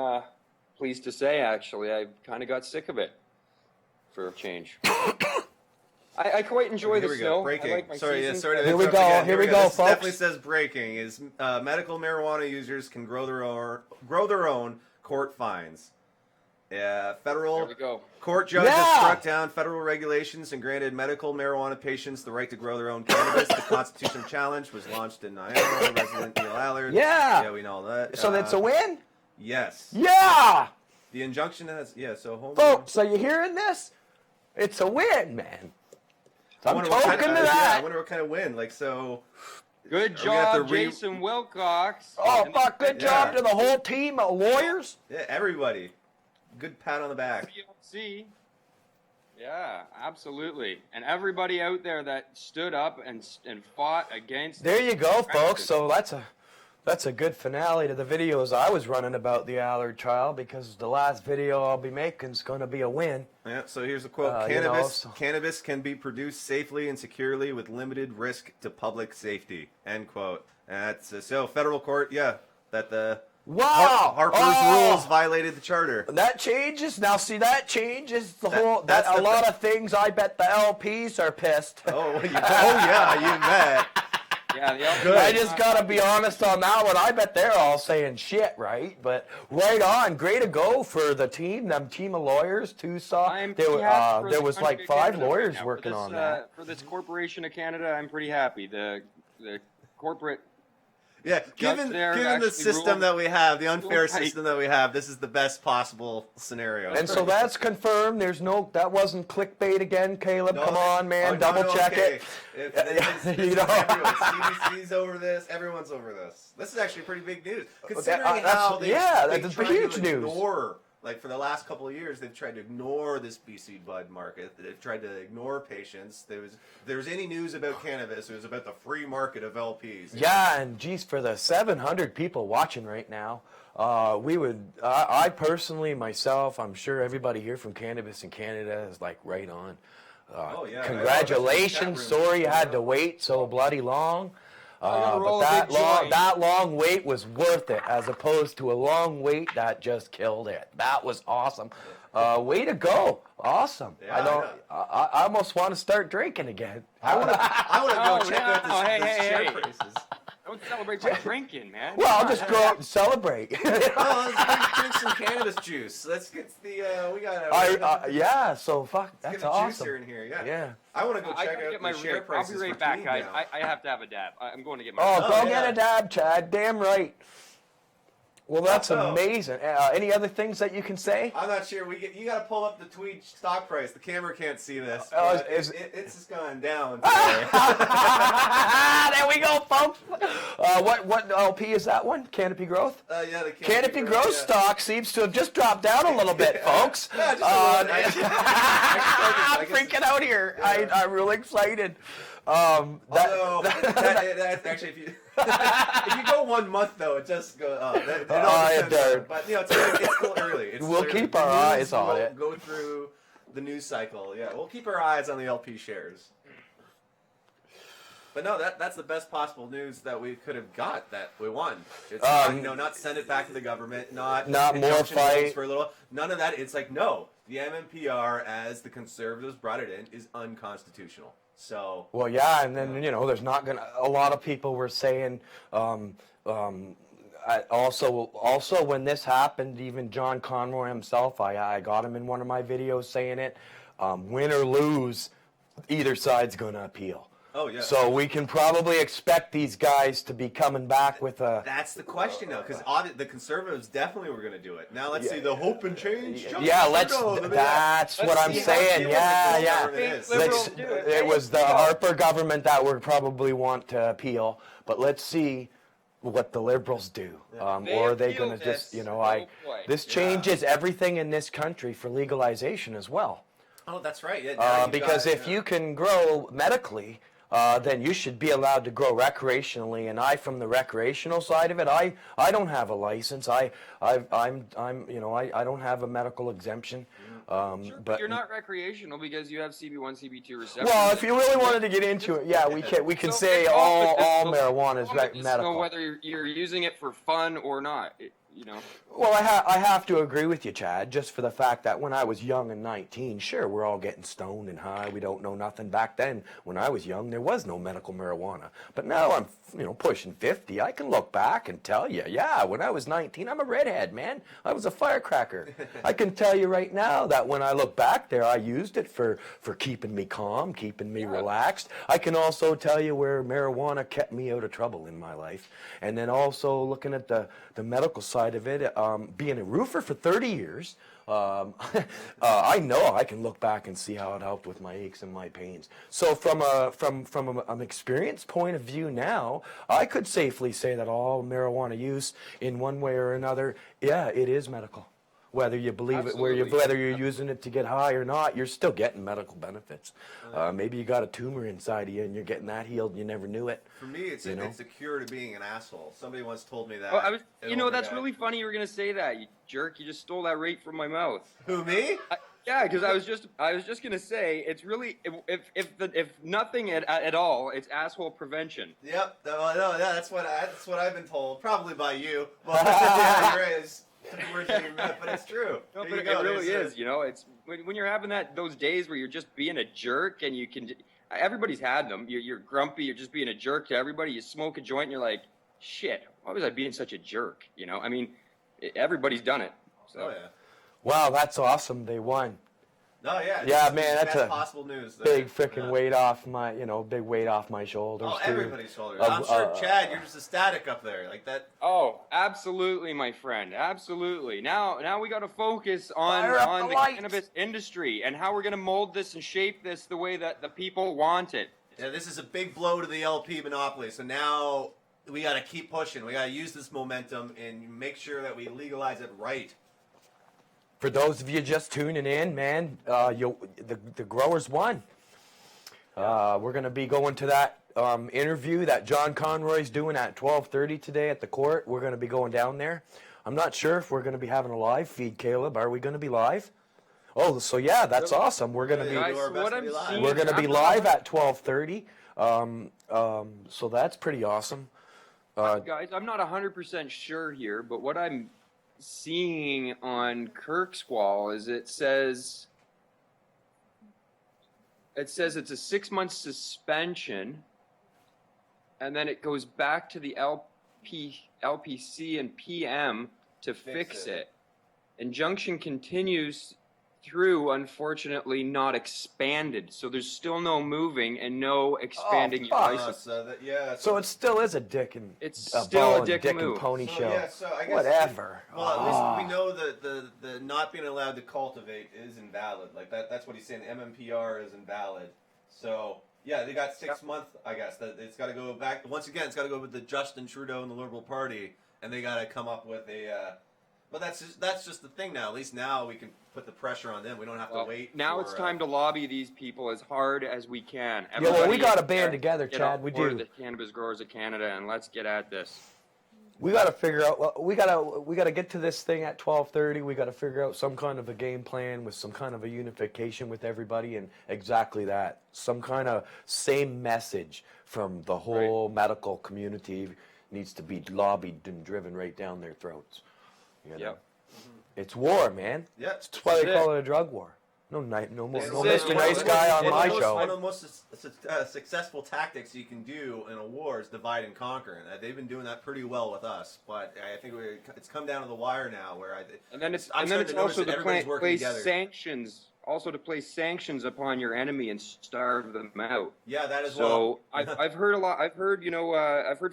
pleased to say, actually, I kind of got sick of it for a change. I quite enjoy the snow. Breaking. I like my sorry. Here we go. Here we go, this folks. Definitely says breaking. Is medical marijuana users can grow their own court fines. Yeah, federal court judge has struck down federal regulations and granted medical marijuana patients the right to grow their own cannabis. The constitutional challenge was launched in Niagara. Resident Allard. Yeah, we know that. So that's a win. Yes. Yeah. The injunction has So folks, are you hearing this? It's a win, man. I'm talking to that. I wonder what kind of win. Good job, Jason Wilcox. Oh, fuck, good job to the whole team of lawyers. Yeah, everybody. Good pat on the back. PLC. Yeah, absolutely. And everybody out there that stood up and fought against. There you go, folks. So that's a good finale to the videos I was running about the Allard trial, because the last video I'll be making is going to be a win. Yeah, so here's a quote. Cannabis can be produced safely and securely with limited risk to public safety. End quote. That's so federal court, that the Harper's rules violated the charter. That changes. Now, see, that changes the whole. A lot of things. I bet the LPs are pissed. Oh yeah, you bet. Yeah, Good. I just gotta be honest on that one. I bet they're all saying shit, right? But right on, great to go for the team. Them team of lawyers, Tucson. There was like 5 lawyers working on that. For this Corporation of Canada, I'm pretty happy. The corporate. Yeah, given the system that we have, the unfair system that we have, this is the best possible scenario. And so that's confirmed. That wasn't clickbait again, Caleb. No, come on, man, double check it. CBC's over this. Everyone's over this. This is actually pretty big news, considering how that's huge news. Ignore, like for the last couple of years, they've tried to ignore this BC bud market. They've tried to ignore patients. If there was any news about cannabis, it was about the free market of LPs. Yeah, and geez, for the 700 people watching right now, I personally, myself, I'm sure everybody here from Cannabis in Canada is like right on. Congratulations. Sorry you had to wait so bloody long. But that long wait was worth it, as opposed to a long wait that just killed it. That was awesome. Way to go. Awesome. Yeah, I almost want to start drinking again. I want to go check out the share prices. Don't celebrate by drinking, man. Well, I'll just go out and celebrate. Let's drink some cannabis juice. Let's get we got so fuck, that's awesome. Juicer in here, yeah. I want to go check out my share prices. I'll be right back, guys. I have to have a dab. I'm going to get my. Go get a dab, Chad. Damn right. Well, that's amazing. Any other things that you can say? I'm not sure. You got to pull up the Tweed stock price. The camera can't see this. It's just gone down. There we go, folks. What LP is that one? Canopy Growth? Yeah, the Canopy Growth stock seems to have just dropped down a little bit, folks. I'm freaking out here. I'm really excited. Actually, if you go 1 month though, it just goes up. But it's still early. We'll keep our eyes on it. Go through the news cycle. Yeah, we'll keep our eyes on the LP shares. But no, that's the best possible news that we could have got. That we won. It's not send it back to the government. Not more fight for a little. None of that. It's like no, the MMPR, as the Conservatives brought it in, is unconstitutional. So and then there's not gonna. A lot of people were saying, also when this happened, even John Conroy himself, I got him in one of my videos saying it. Win or lose, either side's gonna appeal. Oh yeah. So we can probably expect these guys to be coming back with a. That's the question now, because the Conservatives definitely were going to do it. Now let's see the hope and change. That's what I'm saying. Yeah. It was the Harper government that would probably want to appeal, but let's see what the Liberals do. Or are they going to just, this changes everything in this country for legalization as well. Oh, that's right. Because if you can grow medically, then you should be allowed to grow recreationally. And from the recreational side of it, I don't have a license. I don't have a medical exemption. But you're not recreational because you have CB1, CB2 receptors. Well, if you really wanted to get into it, we can say all marijuana is medical. So whether you're using it for fun or not. Well, I have to agree with you, Chad, just for the fact that when I was young and 19, sure, we're all getting stoned and high. We don't know nothing. Back then, when I was young, there was no medical marijuana. But now I'm, pushing 50. I can look back and tell you, when I was 19, I'm a redhead, man. I was a firecracker. I can tell you right now that when I look back there, I used it for keeping me calm, keeping me relaxed. I can also tell you where marijuana kept me out of trouble in my life. And then also looking at the medical side of it, being a roofer for 30 years, I know I can look back and see how it helped with my aches and my pains. So from an experience point of view now, I could safely say that all marijuana use in one way or another, it is medical. Whether you believe it, Absolutely. whether you're using it to get high or not, you're still getting medical benefits. Maybe you got a tumor inside of you and you're getting that healed and you never knew it. For me, it's a cure to being an asshole. Somebody once told me that. Oh, that's that. really funny you were gonna say that, you jerk. You just stole that right from my mouth. Who, me? Yeah, because I was just gonna say it's really if nothing at all, it's asshole prevention. Yep. No, that's what I've been told, probably by you. Well, yeah, you're right. It's 3 words in your mouth, but it's true. No, There but you go. it really There's is. You know, it's when you're having those days where you're just being a jerk and you can. Everybody's had them. You're grumpy. You're just being a jerk to everybody. You smoke a joint and you're like, shit. Why was I being such a jerk? You know, I mean, everybody's done it. So. Oh yeah. Wow, that's awesome. They won. No, yeah. Yeah, it's man, the that's best a possible news. There. Big freaking weight off my, big weight off my shoulders. Oh, too. everybody's shoulders. I'm sure, Chad, you're just ecstatic up there, like that. Oh, absolutely, my friend. Absolutely. Now we got to focus on the cannabis industry and how we're going to mold this and shape this the way that the people want it. Yeah, this is a big blow to the LP monopoly. So now we got to keep pushing. We got to use this momentum and make sure that we legalize it right. For those of you just tuning in, man, the growers won. We're going to be going to that interview that John Conroy's doing at 12:30 today at the court. We're going to be going down there. I'm not sure if we're going to be having a live feed, Caleb. Are we going to be live? Oh, so yeah, that's awesome. We're going to be we're going to be live at 12:30. So that's pretty awesome. Guys, I'm not 100% sure here, but what I'm seeing on Kirkswall is it says it's a 6-month suspension, and then it goes back to the LPC and PM to fix it. Injunction continues through, unfortunately, not expanded. So there's still no moving and no expanding your license. So it still is a dick and it's still a dick and move. Pony show. Yeah, so I guess whatever. Well, at least we know that the not being allowed to cultivate is invalid. Like that's what he's saying. MMPR is invalid. So yeah, they got 6 months. I guess that it's got to go back once again. It's got to go with the Justin Trudeau and the Liberal Party, and they got to come up with a. But that's just the thing now. At least now we can put the pressure on them. We don't have to wait. Now it's time to lobby these people as hard as we can. We got to band together, Chad. We do. The Cannabis Growers of Canada, and let's get at this. We got to figure out. Well, we got to get to this thing at 12:30. We got to figure out some kind of a game plan with some kind of a unification with everybody, and exactly that. Some kind of same message from the whole medical community needs to be lobbied and driven right down their throats. You know? It's war, man. Yeah, that's why they call it a drug war. No Mr. Nice Guy on my show. One of the most successful tactics you can do in a war is divide and conquer, and they've been doing that pretty well with us. But I think it's come down to the wire now, where it's also to place sanctions. Also to place sanctions upon your enemy and starve them out. Yeah, that as well. So I've heard a lot. I've heard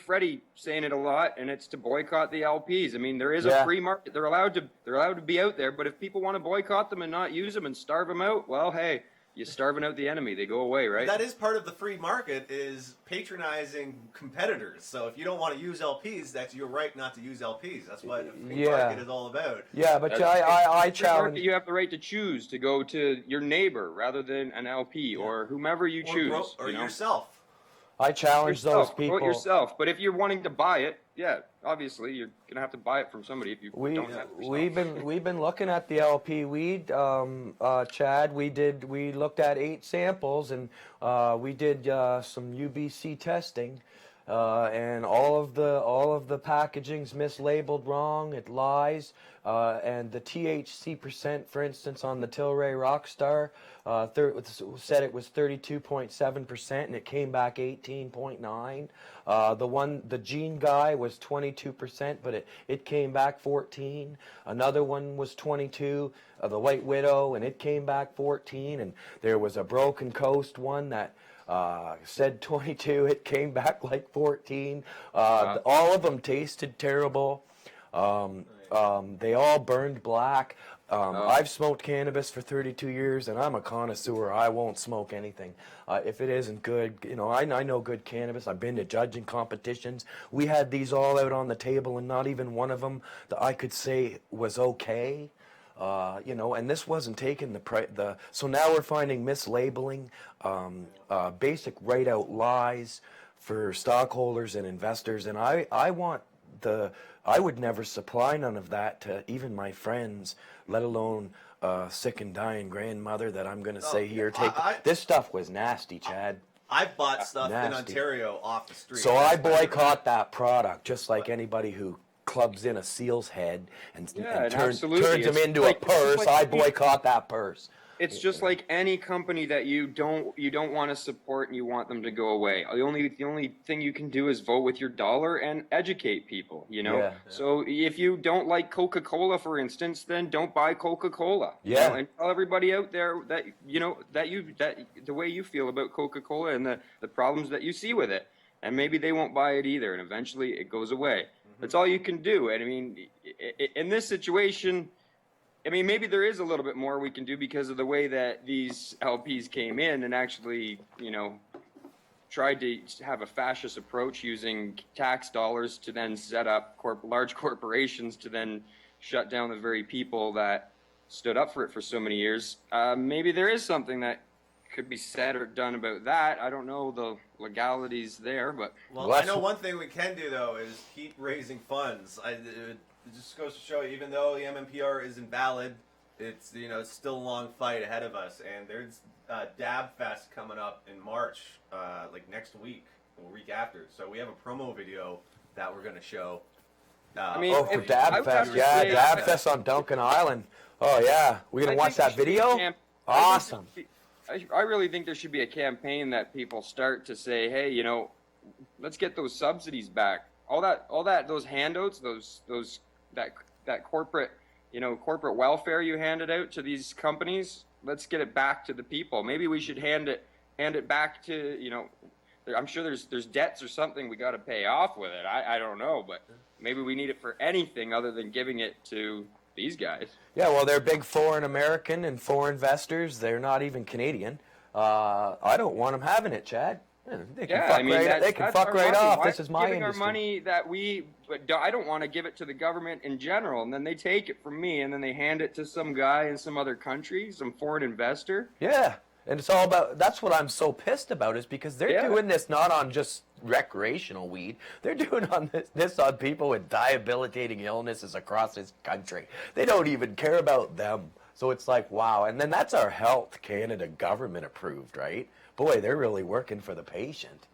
Freddie saying it a lot, and it's to boycott the LPs. I mean, there is a free market. They're allowed to be out there, but if people want to boycott them and not use them and starve them out, well, hey, you're starving out the enemy. They go away, right? That is part of the free market, is patronizing competitors. So if you don't want to use LPs, that's your right not to use LPs. That's what the free market is all about. Yeah, but I challenge. You have the right to choose to go to your neighbor rather than an LP or whomever you choose. Or yourself. I challenge those people. Yourself, but if you're wanting to buy it, obviously you're gonna have to buy it from somebody. If you don't have it. We've been looking at the LP weed, Chad. We looked at 8 samples and we did some UBC testing, and all of the packaging's mislabeled wrong. It lies, and the THC percent, for instance, on the Tilray Rockstar, said it was 32.7%, and it came back 18.9. The Gene Guy was 22%, but it came back 14. Another one was 22, the White Widow, and it came back 14. And there was a Broken Coast one that said 22. It came back like 14. All of them tasted terrible. They all burned black. I've smoked cannabis for 32 years, and I'm a connoisseur. I won't smoke anything if it isn't good. I know good cannabis. I've been to judging competitions. We had these all out on the table, and not even one of them that I could say was okay. You know, and this wasn't taking the so now we're finding mislabeling, basic write-out lies for stockholders and investors, and I would never supply none of that to even my friends, let alone sick and dying grandmother that I'm going to say here. This stuff was nasty, Chad. I've bought stuff Nasty. in Ontario off the street. So I boycott that product, just like anybody who clubs in a seal's head and turns him into a purse. I boycott that purse. It's just like any company that you don't want to support and you want them to go away. The only thing you can do is vote with your dollar and educate people, you know? Yeah. So if you don't like Coca-Cola, for instance, then don't buy Coca-Cola. Yeah. You know? And tell everybody out there that, you know, that the way you feel about Coca-Cola and the problems that you see with it. And maybe they won't buy it either, and eventually it goes away. That's all you can do. And I mean, in this situation, I mean, maybe there is a little bit more we can do because of the way that these LPs came in and actually, you know, tried to have a fascist approach using tax dollars to then set up large corporations to then shut down the very people that stood up for it for so many years. Maybe there is something that could be said or done about that. I don't know the legalities there, but... Well, I know one thing we can do, though, is keep raising funds. It just goes to show, even though the MMPR is invalid, it's it's still a long fight ahead of us. And there's Dab Fest coming up in March, like next week or week after. So we have a promo video that we're going to show. For Dab Fest, Dab Fest on Duncan Island. Oh yeah, we're going to watch that video. Awesome. I really think there should be a campaign that people start to say, hey, you know, let's get those subsidies back. Those handouts, that corporate, corporate welfare you handed out to these companies, let's get it back to the people. Maybe we should hand it back to, I'm sure there's debts or something we got to pay off with it. I don't know, but maybe we need it for anything other than giving it to these guys. Yeah, well, they're big foreign American and foreign investors. They're not even Canadian. I don't want them having it, Chad. They can fuck right off. This is my industry. Our money that I don't want to give it to the government in general, and then they take it from me, and then they hand it to some guy in some other country, some foreign investor. Yeah, and it's all about. That's what I'm so pissed about, is because they're doing this not on just recreational weed. They're doing this on people with debilitating illnesses across this country. They don't even care about them. So it's like, wow. And then that's our Health Canada government approved, right? Boy, they're really working for the patient.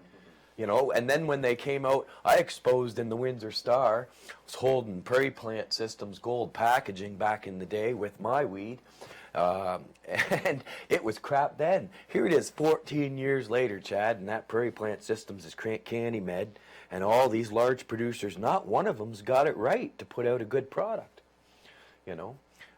And then when they came out, I exposed in the Windsor Star, was holding Prairie Plant Systems gold packaging back in the day with my weed. And it was crap then. Here it is 14 years later, Chad, and that Prairie Plant Systems is CandyMed, and all these large producers, not one of them's got it right to put out a good product.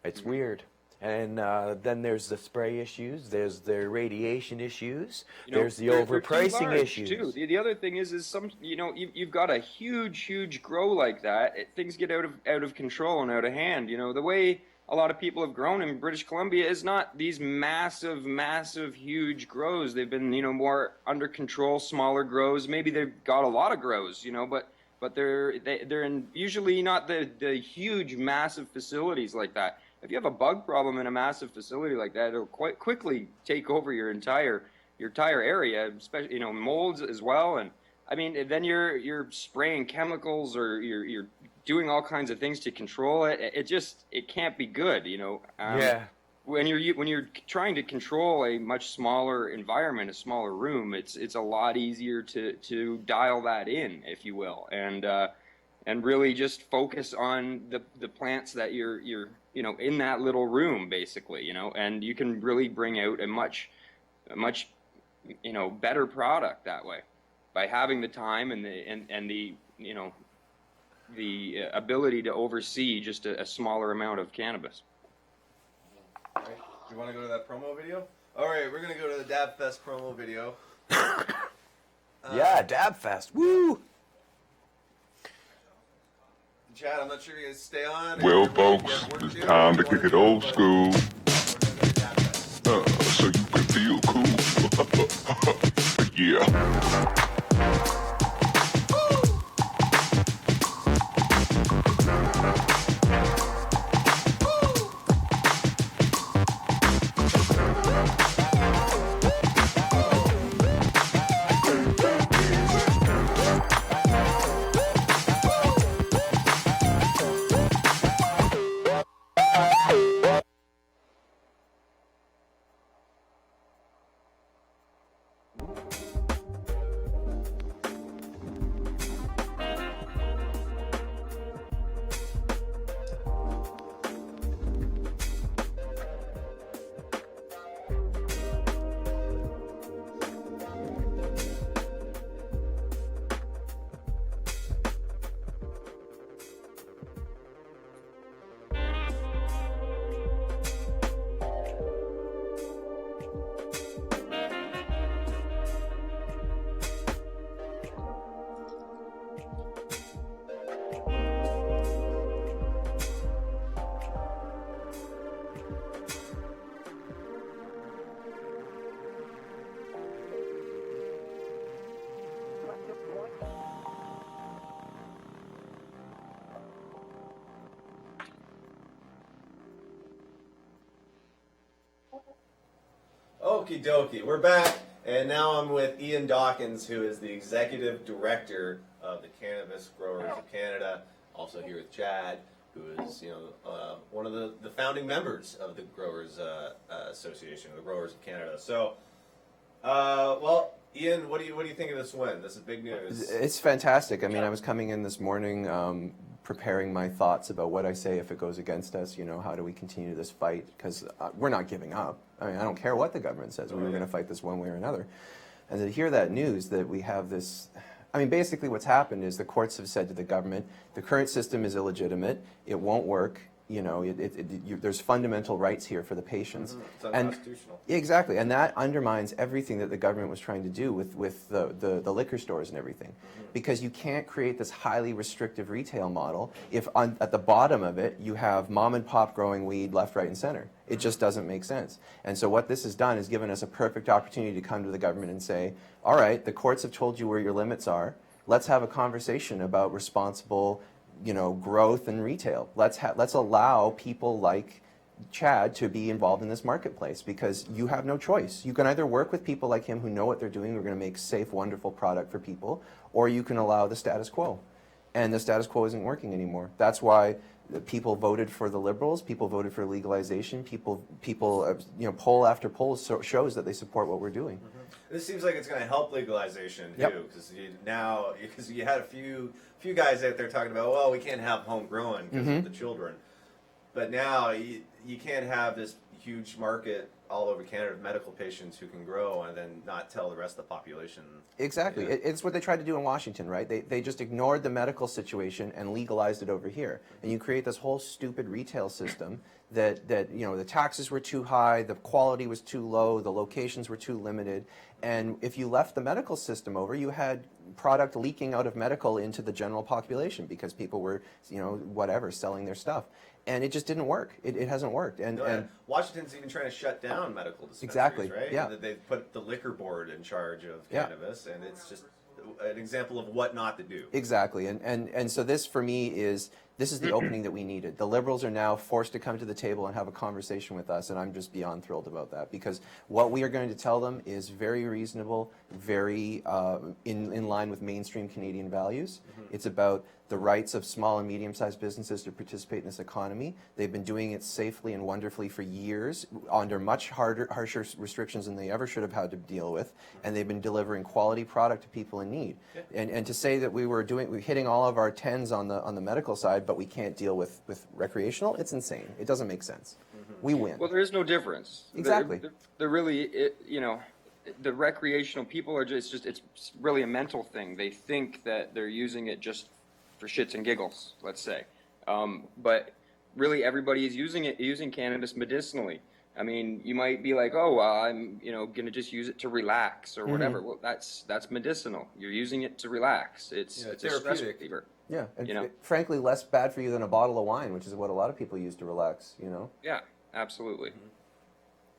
It's weird. And then there's the spray issues, there's the radiation issues, there's the overpricing issues. Too. The other thing is some, you've got a huge grow like that, things get out of control and out of hand. The way a lot of people have grown in British Columbia is not these massive, huge grows. They've been, more under control, smaller grows. Maybe they've got a lot of grows, but they're in usually not the huge, massive facilities like that. If you have a bug problem in a massive facility like that, it'll quite quickly take over your entire area, especially molds as well. And I mean, then you're spraying chemicals or you're doing all kinds of things to control it. It can't be good, When you're trying to control a much smaller environment, a smaller room, it's a lot easier to dial that in, if you will, and really just focus on the plants that you're in that little room, basically, and you can really bring out a much better product that way by having the time and the ability to oversee just a smaller amount of cannabis. All right. Do you want to go to that promo video? All right, we're going to go to the Dab Fest promo video. Yeah, Dab Fest. Woo! Chad, I'm not sure you guys stay on. Well, folks, it's time to kick it old school. So you can feel cool. Yeah. Okie dokie, we're back, and now I'm with Ian Dawkins, who is the executive director of the Cannabis Growers of Canada. Also here with Chad, who is one of the founding members of the Growers Association, the Growers of Canada. So, well, Ian, what do you think of this win? This is big news. It's fantastic. I mean, I was coming in this morning preparing my thoughts about what I say if it goes against us. How do we continue this fight? Because we're not giving up. I mean, I don't care what the government says. We were going to fight this one way or another. And to hear that news that we have this, I mean, basically what's happened is the courts have said to the government, the current system is illegitimate. It won't work. There's fundamental rights here for the patients. It's unconstitutional. Exactly, and that undermines everything that the government was trying to do with the liquor stores and everything. Because you can't create this highly restrictive retail model if at the bottom of it you have mom and pop growing weed left, right, and center. It just doesn't make sense. And so what this has done is given us a perfect opportunity to come to the government and say, all right, the courts have told you where your limits are. Let's have a conversation about responsible growth and retail. Let's allow people like Chad to be involved in this marketplace, because you have no choice. You can either work with people like him who know what they're doing, we're going to make safe, wonderful product for people, or you can allow the status quo. And the status quo isn't working anymore. That's why people voted for the Liberals, people voted for legalization, people poll after poll shows that they support what we're doing. This seems like it's going to help legalization too, because you had a few guys out there talking about, well, we can't have home growing because of the children, but now you can't have this huge market all over Canada of medical patients who can grow and then not tell the rest of the population. Exactly. Yeah. It's what they tried to do in Washington, right? They just ignored the medical situation and legalized it over here. And you create this whole stupid retail system that the taxes were too high, the quality was too low, the locations were too limited. And if you left the medical system over, you had product leaking out of medical into the general population because people were, selling their stuff. And it just didn't work. It hasn't worked. And Washington's even trying to shut down medical dispensaries, exactly, right? yeah. They've put the liquor board in charge of cannabis, and it's just an example of what not to do. Exactly. And so this, for me, is the opening that we needed. The Liberals are now forced to come to the table and have a conversation with us, and I'm just beyond thrilled about that, because what we are going to tell them is very reasonable, very in line with mainstream Canadian values. It's about the rights of small and medium-sized businesses to participate in this economy. They've been doing it safely and wonderfully for years, under much harsher restrictions than they ever should have had to deal with, and they've been delivering quality product to people in need. Yeah. And to say that we're hitting all of our 10s on the medical side, but we can't deal with recreational, it's insane. It doesn't make sense. We win. Well, there is no difference. Exactly. They're really, the recreational people are it's really a mental thing. They think that they're using it just for shits and giggles, let's say. But really everybody is using cannabis medicinally. I mean, you might be like, oh, I'm, going to just use it to relax or whatever. Well, that's medicinal. You're using it to relax. It's a stress reliever. Yeah, and frankly, less bad for you than a bottle of wine, which is what a lot of people use to relax, Yeah, absolutely.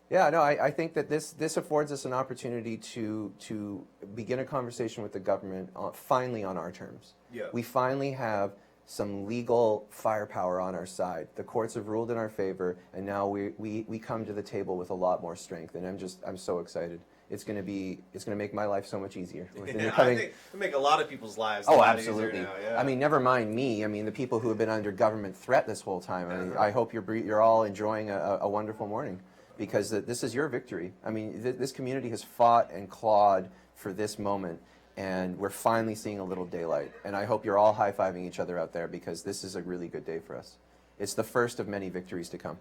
Yeah, no, I think that this affords us an opportunity to begin a conversation with the government finally on our terms. Yeah. We finally have some legal firepower on our side. The courts have ruled in our favor, and now we come to the table with a lot more strength, and I'm so excited. It's going to make my life so much easier. I think it'll make a lot of people's lives a lot easier now. Yeah. I mean, never mind me. I mean, the people who have been under government threat this whole time. I mean, I hope you're all enjoying a wonderful morning, because this is your victory. I mean, this community has fought and clawed for this moment, and we're finally seeing a little daylight. And I hope you're all high-fiving each other out there, because this is a really good day for us. It's the first of many victories to come.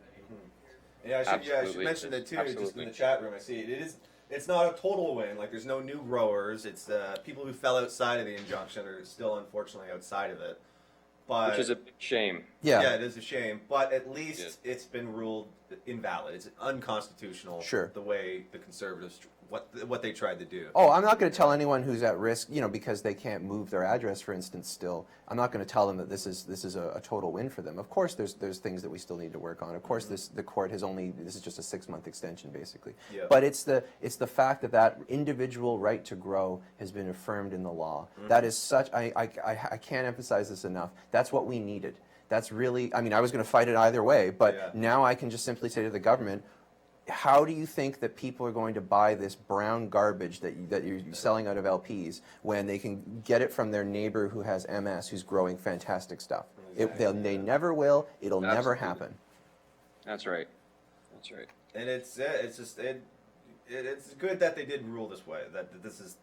Yeah, I should mention that too. Absolutely. Just in the chat room, I see it. It's not a total win. Like, there's no new growers. It's people who fell outside of the injunction are still unfortunately outside of it. But Which is a shame. Yeah, it is a shame. But at least it's been ruled invalid. It's unconstitutional. Sure. The way the Conservatives what they tried to do. Oh, I'm not going to tell anyone who's at risk, because they can't move their address, for instance, still. I'm not going to tell them that this is a total win for them. Of course, there's things that we still need to work on. Of course, the court this is just a 6-month extension, basically. Yeah. But it's the fact that individual right to grow has been affirmed in the law. That is such, I can't emphasize this enough. That's what we needed. That's really, I mean, I was going to fight it either way, but now I can just simply say to the government, how do you think that people are going to buy this brown garbage that you're selling out of LPs when they can get it from their neighbor who has MS, who's growing fantastic stuff? They never will. It'll never happen. That's right. That's right. And it's good that they did rule this way. That this is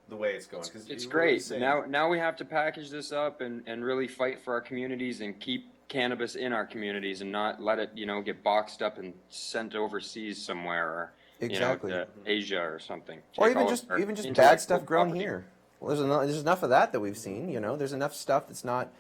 the way it's going. Cause it's great. Now we have to package this up and really fight for our communities and keep cannabis in our communities and not let it, get boxed up and sent overseas somewhere or to Asia or something. Or even just bad stuff grown here. Well, there's enough of that we've seen. There's enough stuff that's not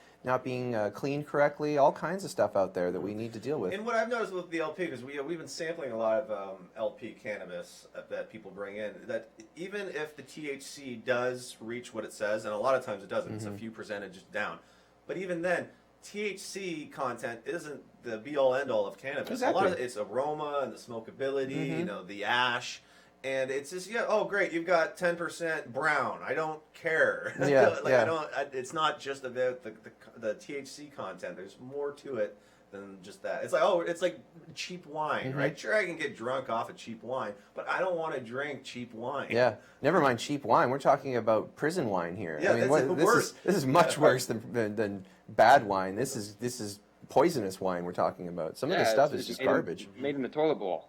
being cleaned correctly. All kinds of stuff out there that we need to deal with. And what I've noticed with the LP, because we've been sampling a lot of LP cannabis that people bring in, that even if the THC does reach what it says, and a lot of times it doesn't, it's a few percentage down, but even then, THC content isn't the be-all end-all of cannabis. Exactly. A lot of it's aroma and the smokability, the ash, and it's just oh great, you've got 10% brown. I don't care. It's not just about the THC content. There's more to it than just that. It's like it's like cheap wine, right? Sure, I can get drunk off of cheap wine, but I don't want to drink cheap wine. Yeah, never mind cheap wine. We're talking about prison wine here. Yeah, this is much worse than bad wine. This is poisonous wine we're talking about. Some of this stuff is just garbage. Made in the toilet bowl.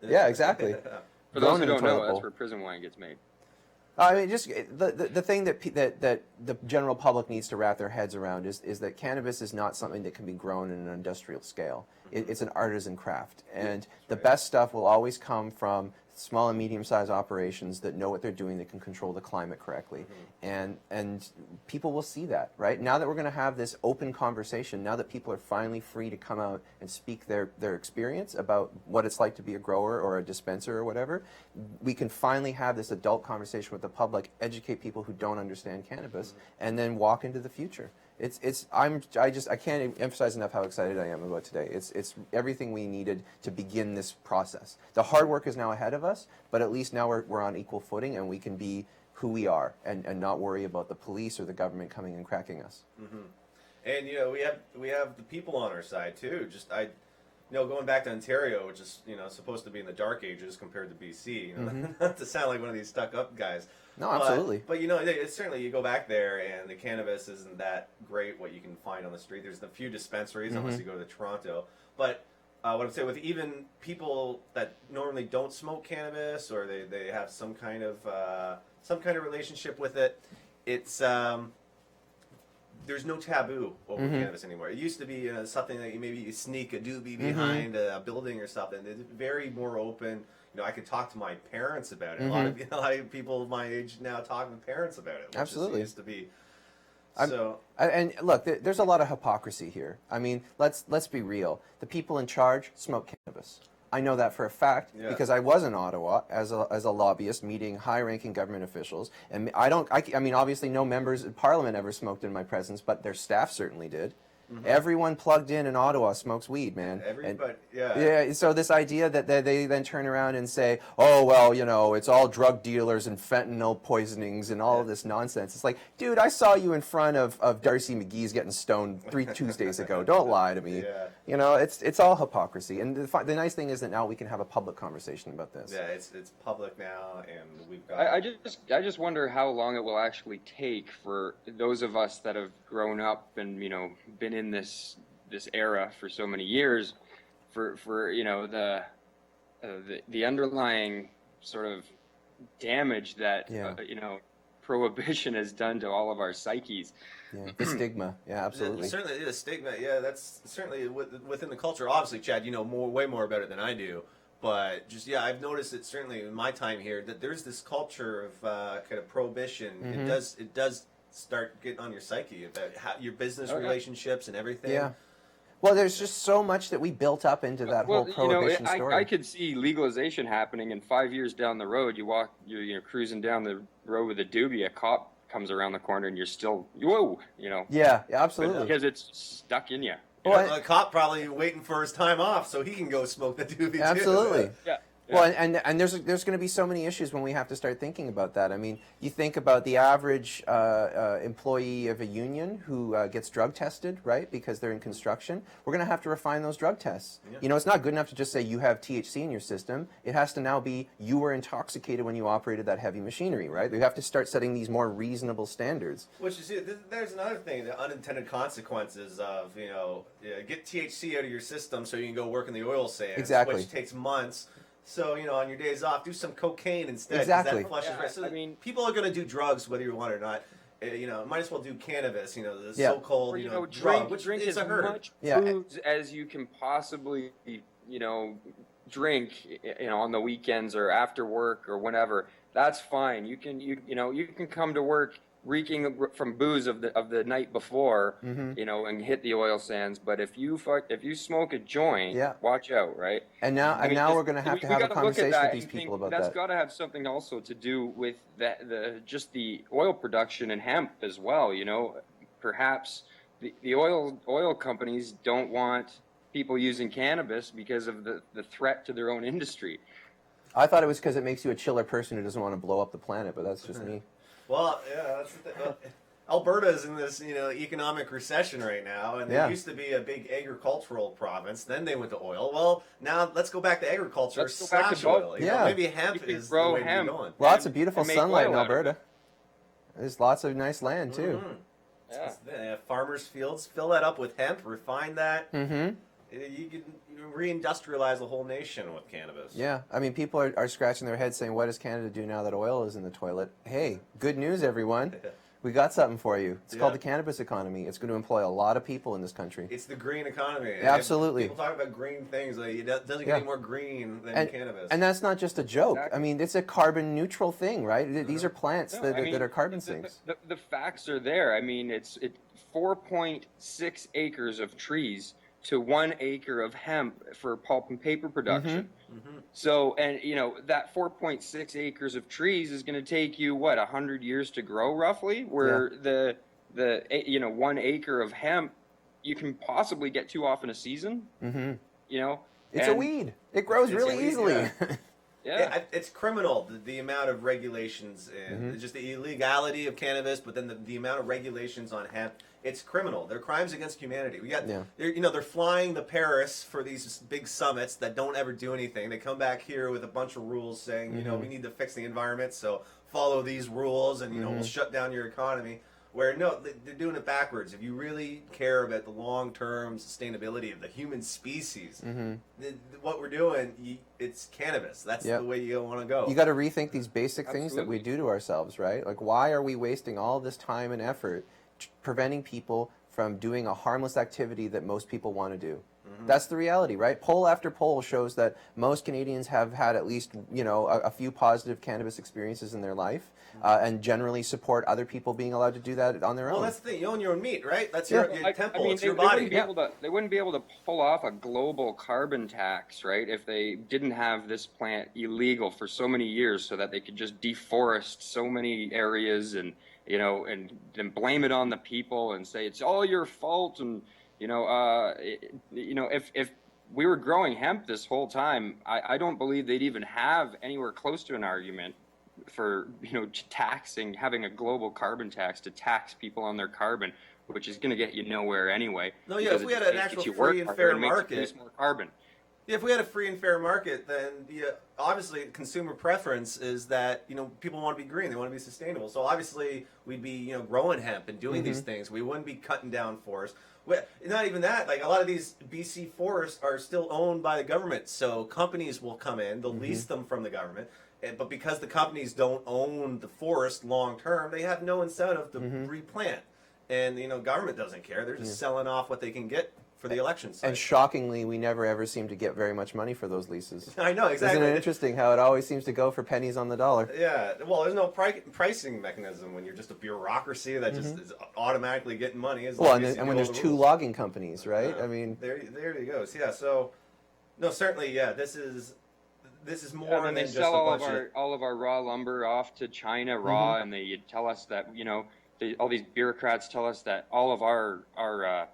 Yeah, exactly. For those who don't know, that's where prison wine gets made. I mean, just the thing that the general public needs to wrap their heads around is that cannabis is not something that can be grown in an industrial scale. It's an artisan craft, and the best stuff will always come from small and medium-sized operations that know what they're doing, that can control the climate correctly, and people will see that, right? Now that we're going to have this open conversation, now that people are finally free to come out and speak their experience about what it's like to be a grower or a dispenser or whatever, we can finally have this adult conversation with the public, educate people who don't understand cannabis, and then walk into the future. I can't emphasize enough how excited I am about today. It's everything we needed to begin this process. The hard work is now ahead of us, but at least now we're on equal footing and we can be who we are and not worry about the police or the government coming and cracking us. And we have the people on our side too. Going back to Ontario, which is supposed to be in the dark ages compared to BC. Not to sound like one of these stuck-up guys. No, absolutely. But it's certainly you go back there and the cannabis isn't that great. What you can find on the street, there's a few dispensaries unless you go to Toronto. But what I'm saying with even people that normally don't smoke cannabis or they have some kind of relationship with it, it's there's no taboo over cannabis anymore. It used to be something that you sneak a doobie behind a building or something. It's very more open. I could talk to my parents about it. A lot of people my age now talk to parents about it. Which Absolutely. Used to be. And look, there's a lot of hypocrisy here. I mean, let's be real. The people in charge smoke cannabis. I know that for a fact because I was in Ottawa as a lobbyist meeting high-ranking government officials, and I mean, obviously no members of Parliament ever smoked in my presence, but their staff certainly did. Everyone plugged in Ottawa smokes weed, man. Yeah. So this idea that they then turn around and say, oh, well, it's all drug dealers and fentanyl poisonings and all of this nonsense. It's like, dude, I saw you in front of Darcy McGee's getting stoned 3 Tuesdays ago. Don't lie to me. It's all hypocrisy. And the nice thing is that now we can have a public conversation about this. Yeah, it's public now, and we've got. I just wonder how long it will actually take for those of us that have grown up and been in this era for so many years, for the underlying sort of damage that prohibition has done to all of our psyches. Yeah, the stigma. Yeah, absolutely. Certainly, the stigma. Yeah, that's certainly within the culture. Obviously, Chad, way more about it than I do. But I've noticed it certainly in my time here that there's this culture of kind of prohibition. It does start getting on your psyche about your business relationships and everything. Yeah. Well, there's just so much that we built up into that whole prohibition story. I could see legalization happening, and 5 years down the road, you're cruising down the road with a doobie, a cop comes around the corner, and you're still whoa. Yeah, absolutely. Because it's stuck in you. The cop probably waiting for his time off so he can go smoke the doobie absolutely. too. Yeah. Well, and there's going to be so many issues when we have to start thinking about that. I mean, you think about the average employee of a union who gets drug tested, right, because they're in construction. We're going to have to refine those drug tests. Yeah. You know, it's not good enough to just say you have THC in your system. It has to now be you were intoxicated when you operated that heavy machinery, right? We have to start setting these more reasonable standards. Which is, there's another thing, the unintended consequences of, you know, get THC out of your system so you can go work in the oil sands, exactly. which takes months. So, you know, on your days off, do some cocaine instead. Exactly. That flushes right. So I mean, people are going to do drugs whether you want it or not. You know, might as well do cannabis, you know, the so-called, or, you know, drink, which drink is as a herd. much booze as you can possibly, you know, drink, you know, on the weekends or after work or whenever. That's fine. You can come to work reeking from booze of the night before, you know, and hit the oil sands. But if you smoke a joint, watch out, right? And now, now we're going to have a conversation with these people about that. That's got to have something also to do with just the oil production and hemp as well. You know, perhaps the oil companies don't want people using cannabis because of the threat to their own industry. I thought it was because it makes you a chiller person who doesn't want to blow up the planet, but that's just me. Well, yeah, that's the thing. Alberta's in this, you know, economic recession right now, and they used to be a big agricultural province. Then they went to oil. Well, now let's go back to agriculture. Let's go back to oil. both. You know, maybe hemp is the way to be going. Lots of beautiful sunlight in Alberta. There's lots of nice land too. Yeah, farmers' fields. Fill that up with hemp. Refine that. You can reindustrialize the whole nation with cannabis. Yeah, I mean, people are scratching their heads saying, what does Canada do now that oil is in the toilet? Hey, good news, everyone. We got something for you. It's called the cannabis economy. It's going to employ a lot of people in this country. It's the green economy. Absolutely. People talk about green things. Like, it doesn't get any more green than cannabis. And that's not just a joke. Exactly. I mean, it's a carbon neutral thing, right? These are plants that are carbon sinks. The facts are there. I mean, it's 4.6 acres of trees to 1 acre of hemp for pulp and paper production. So, and you know, that 4.6 acres of trees is going to take you, what, 100 years to grow roughly? Where the 1 acre of hemp, you can possibly get 2 off in a season. You know? It's a weed. It grows really easily. Yeah, it's criminal, the amount of regulations and just the illegality of cannabis, but then the amount of regulations on hemp. It's criminal. They're crimes against humanity. We got, they're flying to Paris for these big summits that don't ever do anything. They come back here with a bunch of rules saying, you know, we need to fix the environment, so follow these rules, and you know, we'll shut down your economy. Where no, they're doing it backwards. If you really care about the long-term sustainability of the human species, what we're doing, it's cannabis. That's the way you want to go. You got to rethink these basic things that we do to ourselves, right? Like, why are we wasting all this time and effort preventing people from doing a harmless activity that most people want to do? That's the reality, right? Poll after poll shows that most Canadians have had at least, you know, a few positive cannabis experiences in their life, and generally support other people being allowed to do that on their own. Well, that's the thing. You own your own meat, right? That's your temple. It's your body. They wouldn't be able to pull off a global carbon tax, right, if they didn't have this plant illegal for so many years, so that they could just deforest so many areas and, you know, and then blame it on the people and say it's all your fault. And if we were growing hemp this whole time, I don't believe they'd even have anywhere close to an argument for, you know, having a global carbon tax to tax people on their carbon, which is going to get you nowhere anyway. No, yeah, if we had an actual free and fair market, more carbon. Yeah, if we had a free and fair market, then obviously consumer preference is that, you know, people want to be green, they want to be sustainable. So obviously we'd be, you know, growing hemp and doing these things. We wouldn't be cutting down forests. Not even that. Like, a lot of these BC forests are still owned by the government, so companies will come in, they'll lease them from the government. But because the companies don't own the forest long term, they have no incentive to replant. And, you know, government doesn't care. They're just selling off what they can get for the election cycle. And shockingly, we never ever seem to get very much money for those leases. I know, exactly. Isn't it interesting how it always seems to go for pennies on the dollar? Yeah, well, there's no pricing mechanism when you're just a bureaucracy that just is automatically getting money. And when there's 2 logging companies, right? Yeah. I mean, there you go. So, yeah, so no, certainly, yeah, this is more than they just sell a all of our raw lumber off to China raw, and they tell us that, you know, all these bureaucrats tell us that all of our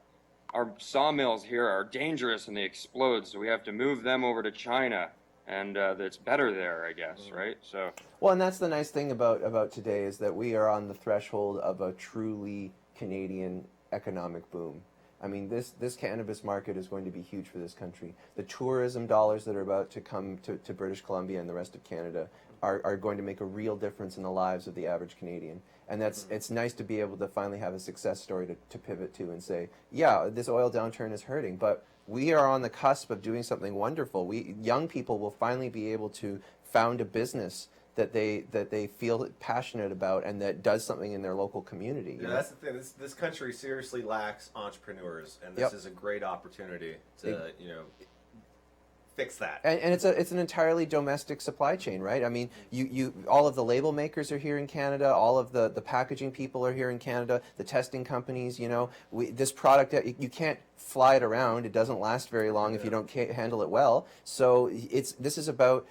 sawmills here are dangerous and they explode, so we have to move them over to China. and that it's better there, I guess, right? So. Well, and that's the nice thing about today is that we are on the threshold of a truly Canadian economic boom. I mean, this cannabis market is going to be huge for this country. The tourism dollars that are about to come to British Columbia and the rest of Canada are going to make a real difference in the lives of the average Canadian. And it's nice to be able to finally have a success story to pivot to and say, yeah, this oil downturn is hurting, but we are on the cusp of doing something wonderful. Young people will finally be able to found a business that they feel passionate about and that does something in their local community. Yeah, that's the thing. This country seriously lacks entrepreneurs, and this is a great opportunity to fix that. And it's an entirely domestic supply chain, right? I mean, you all of the label makers are here in Canada, all of the packaging people are here in Canada, the testing companies. This product, you can't fly it around. It doesn't last very long if you don't handle it well. So this is about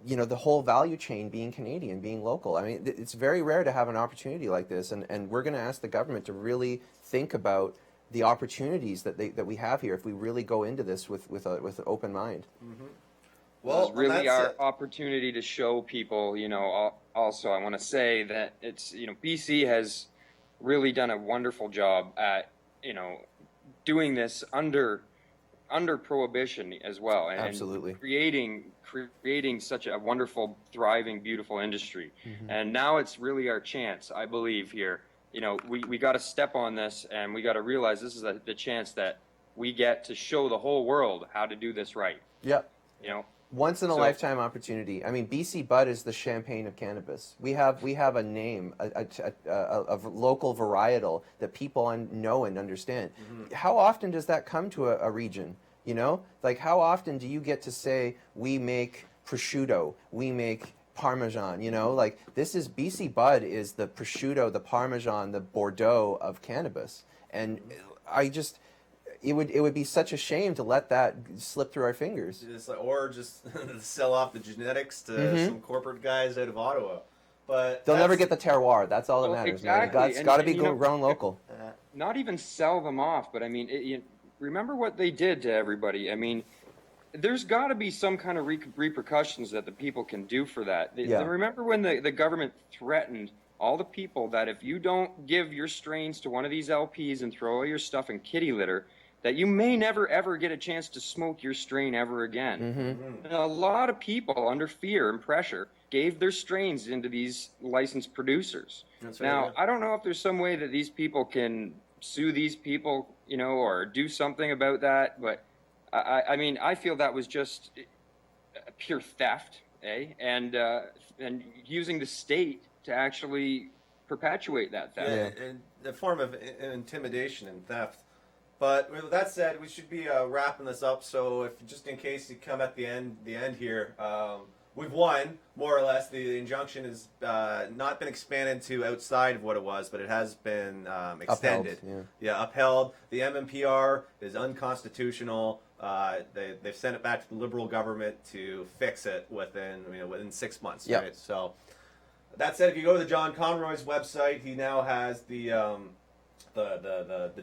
the whole value chain being Canadian, being local. I mean, it's very rare to have an opportunity like this, and we're going to ask the government to really think about the opportunities that we have here if we really go into this with an open mind. Mm-hmm. Well, it's really our opportunity to show people, also I want to say that it's, BC has really done a wonderful job at, doing this under prohibition as well, and absolutely creating such a wonderful, thriving, beautiful industry. Mm-hmm. And now it's really our chance, I believe, here. We got to step on this, and we got to realize this is the chance that we get to show the whole world how to do this right. Yep. Once in a lifetime opportunity. I mean, BC Bud is the champagne of cannabis. We have a name, a local varietal that people know and understand. Mm-hmm. How often does that come to a region? Like how often do you get to say we make prosciutto, we make Parmesan? Like this is BC Bud is the prosciutto, the Parmesan, the Bordeaux of cannabis, and it would be such a shame to let that slip through our fingers. Or just sell off the genetics to some corporate guys out of Ottawa. But they'll never get the terroir. That's all that matters, exactly. man. It's got to be grown local. Not even sell them off, but I mean, remember what they did to everybody. I mean, there's got to be some kind of repercussions that the people can do for that. Remember when the government threatened all the people that if you don't give your strains to one of these LPs and throw all your stuff in kitty litter, that you may never, ever get a chance to smoke your strain ever again. Mm-hmm. And a lot of people, under fear and pressure, gave their strains into these licensed producers. That's right, now, I don't know if there's some way that these people can sue these people, or do something about that, but I mean, I feel that was just pure theft, and using the state to actually perpetuate that theft. Yeah, and the form of intimidation and theft. But with that said, we should be wrapping this up. So, if just in case you come at the end here, we've won more or less. The injunction has not been expanded to outside of what it was, but it has been extended. Upheld, upheld. The MMPR is unconstitutional. They've sent it back to the Liberal government to fix it within 6 months. Yep. Right? So, that said, if you go to the John Conroy's website, he now has the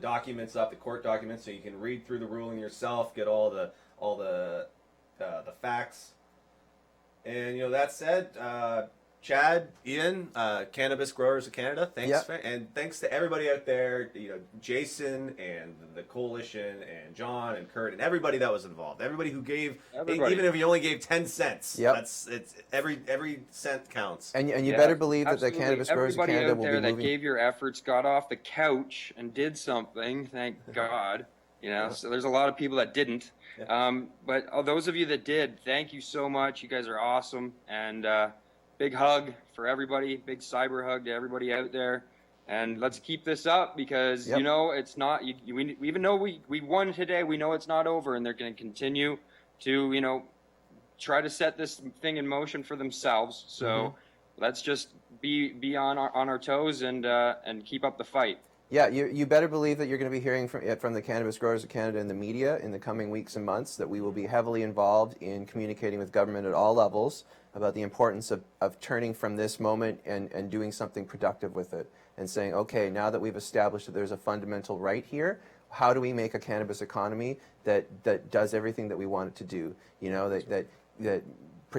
documents up, the court documents, so you can read through the ruling yourself, get all the facts. And that said, Chad, Ian, Cannabis Growers of Canada, thanks, and thanks to everybody out there, Jason and the coalition and John and Kurt and everybody that was involved, everybody who gave, even if you only gave 10 cents, it's every cent counts. And you better believe that the Cannabis Growers of Canada will be moving. Everybody out there that gave your efforts, got off the couch and did something, thank God. So there's a lot of people that didn't. But those of you that did, thank you so much. You guys are awesome. And big hug for everybody, big cyber hug to everybody out there. And let's keep this up because, it's not, even though we won today, we know it's not over, and they're going to continue to, try to set this thing in motion for themselves. So let's just be on our toes and keep up the fight. Yeah, you better believe that you're going to be hearing from the Cannabis Growers of Canada in the media in the coming weeks and months, that we will be heavily involved in communicating with government at all levels about the importance of turning from this moment and doing something productive with it and saying, okay, now that we've established that there's a fundamental right here, how do we make a cannabis economy that does everything that we want it to do? That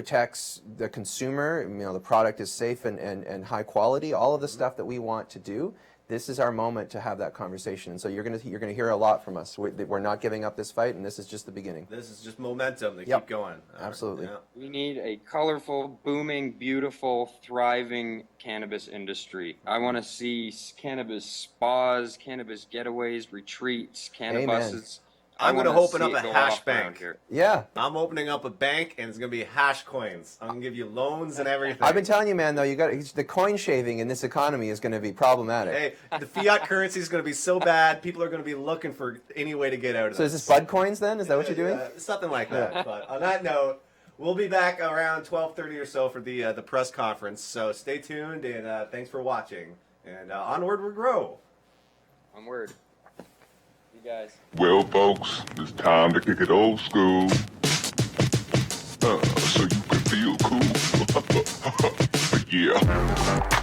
protects the consumer. You know, the product is safe and high quality. All of the stuff that we want to do. This is our moment to have that conversation, and so you're gonna hear a lot from us. We're not giving up this fight, and this is just the beginning. This is just momentum to Yep. keep going. All right. Absolutely. Yeah. We need a colorful, booming, beautiful, thriving cannabis industry. I want to see cannabis spas, cannabis getaways, retreats, cannabuses. I'm going to open up a hash bank. Here. Yeah. I'm opening up a bank, and it's going to be hash coins. I'm going to give you loans and everything. I've been telling you, man. Though the coin shaving in this economy is going to be problematic. Hey, the fiat currency is going to be so bad, people are going to be looking for any way to get out of So this. is this Bud coins then? Is that what you're doing? Something like that. But on that note, we'll be back around 12:30 or so for the press conference. So stay tuned, and thanks for watching. And onward we grow. Onward. You guys. Well, folks, it's time to kick it old school. So you can feel cool. Yeah.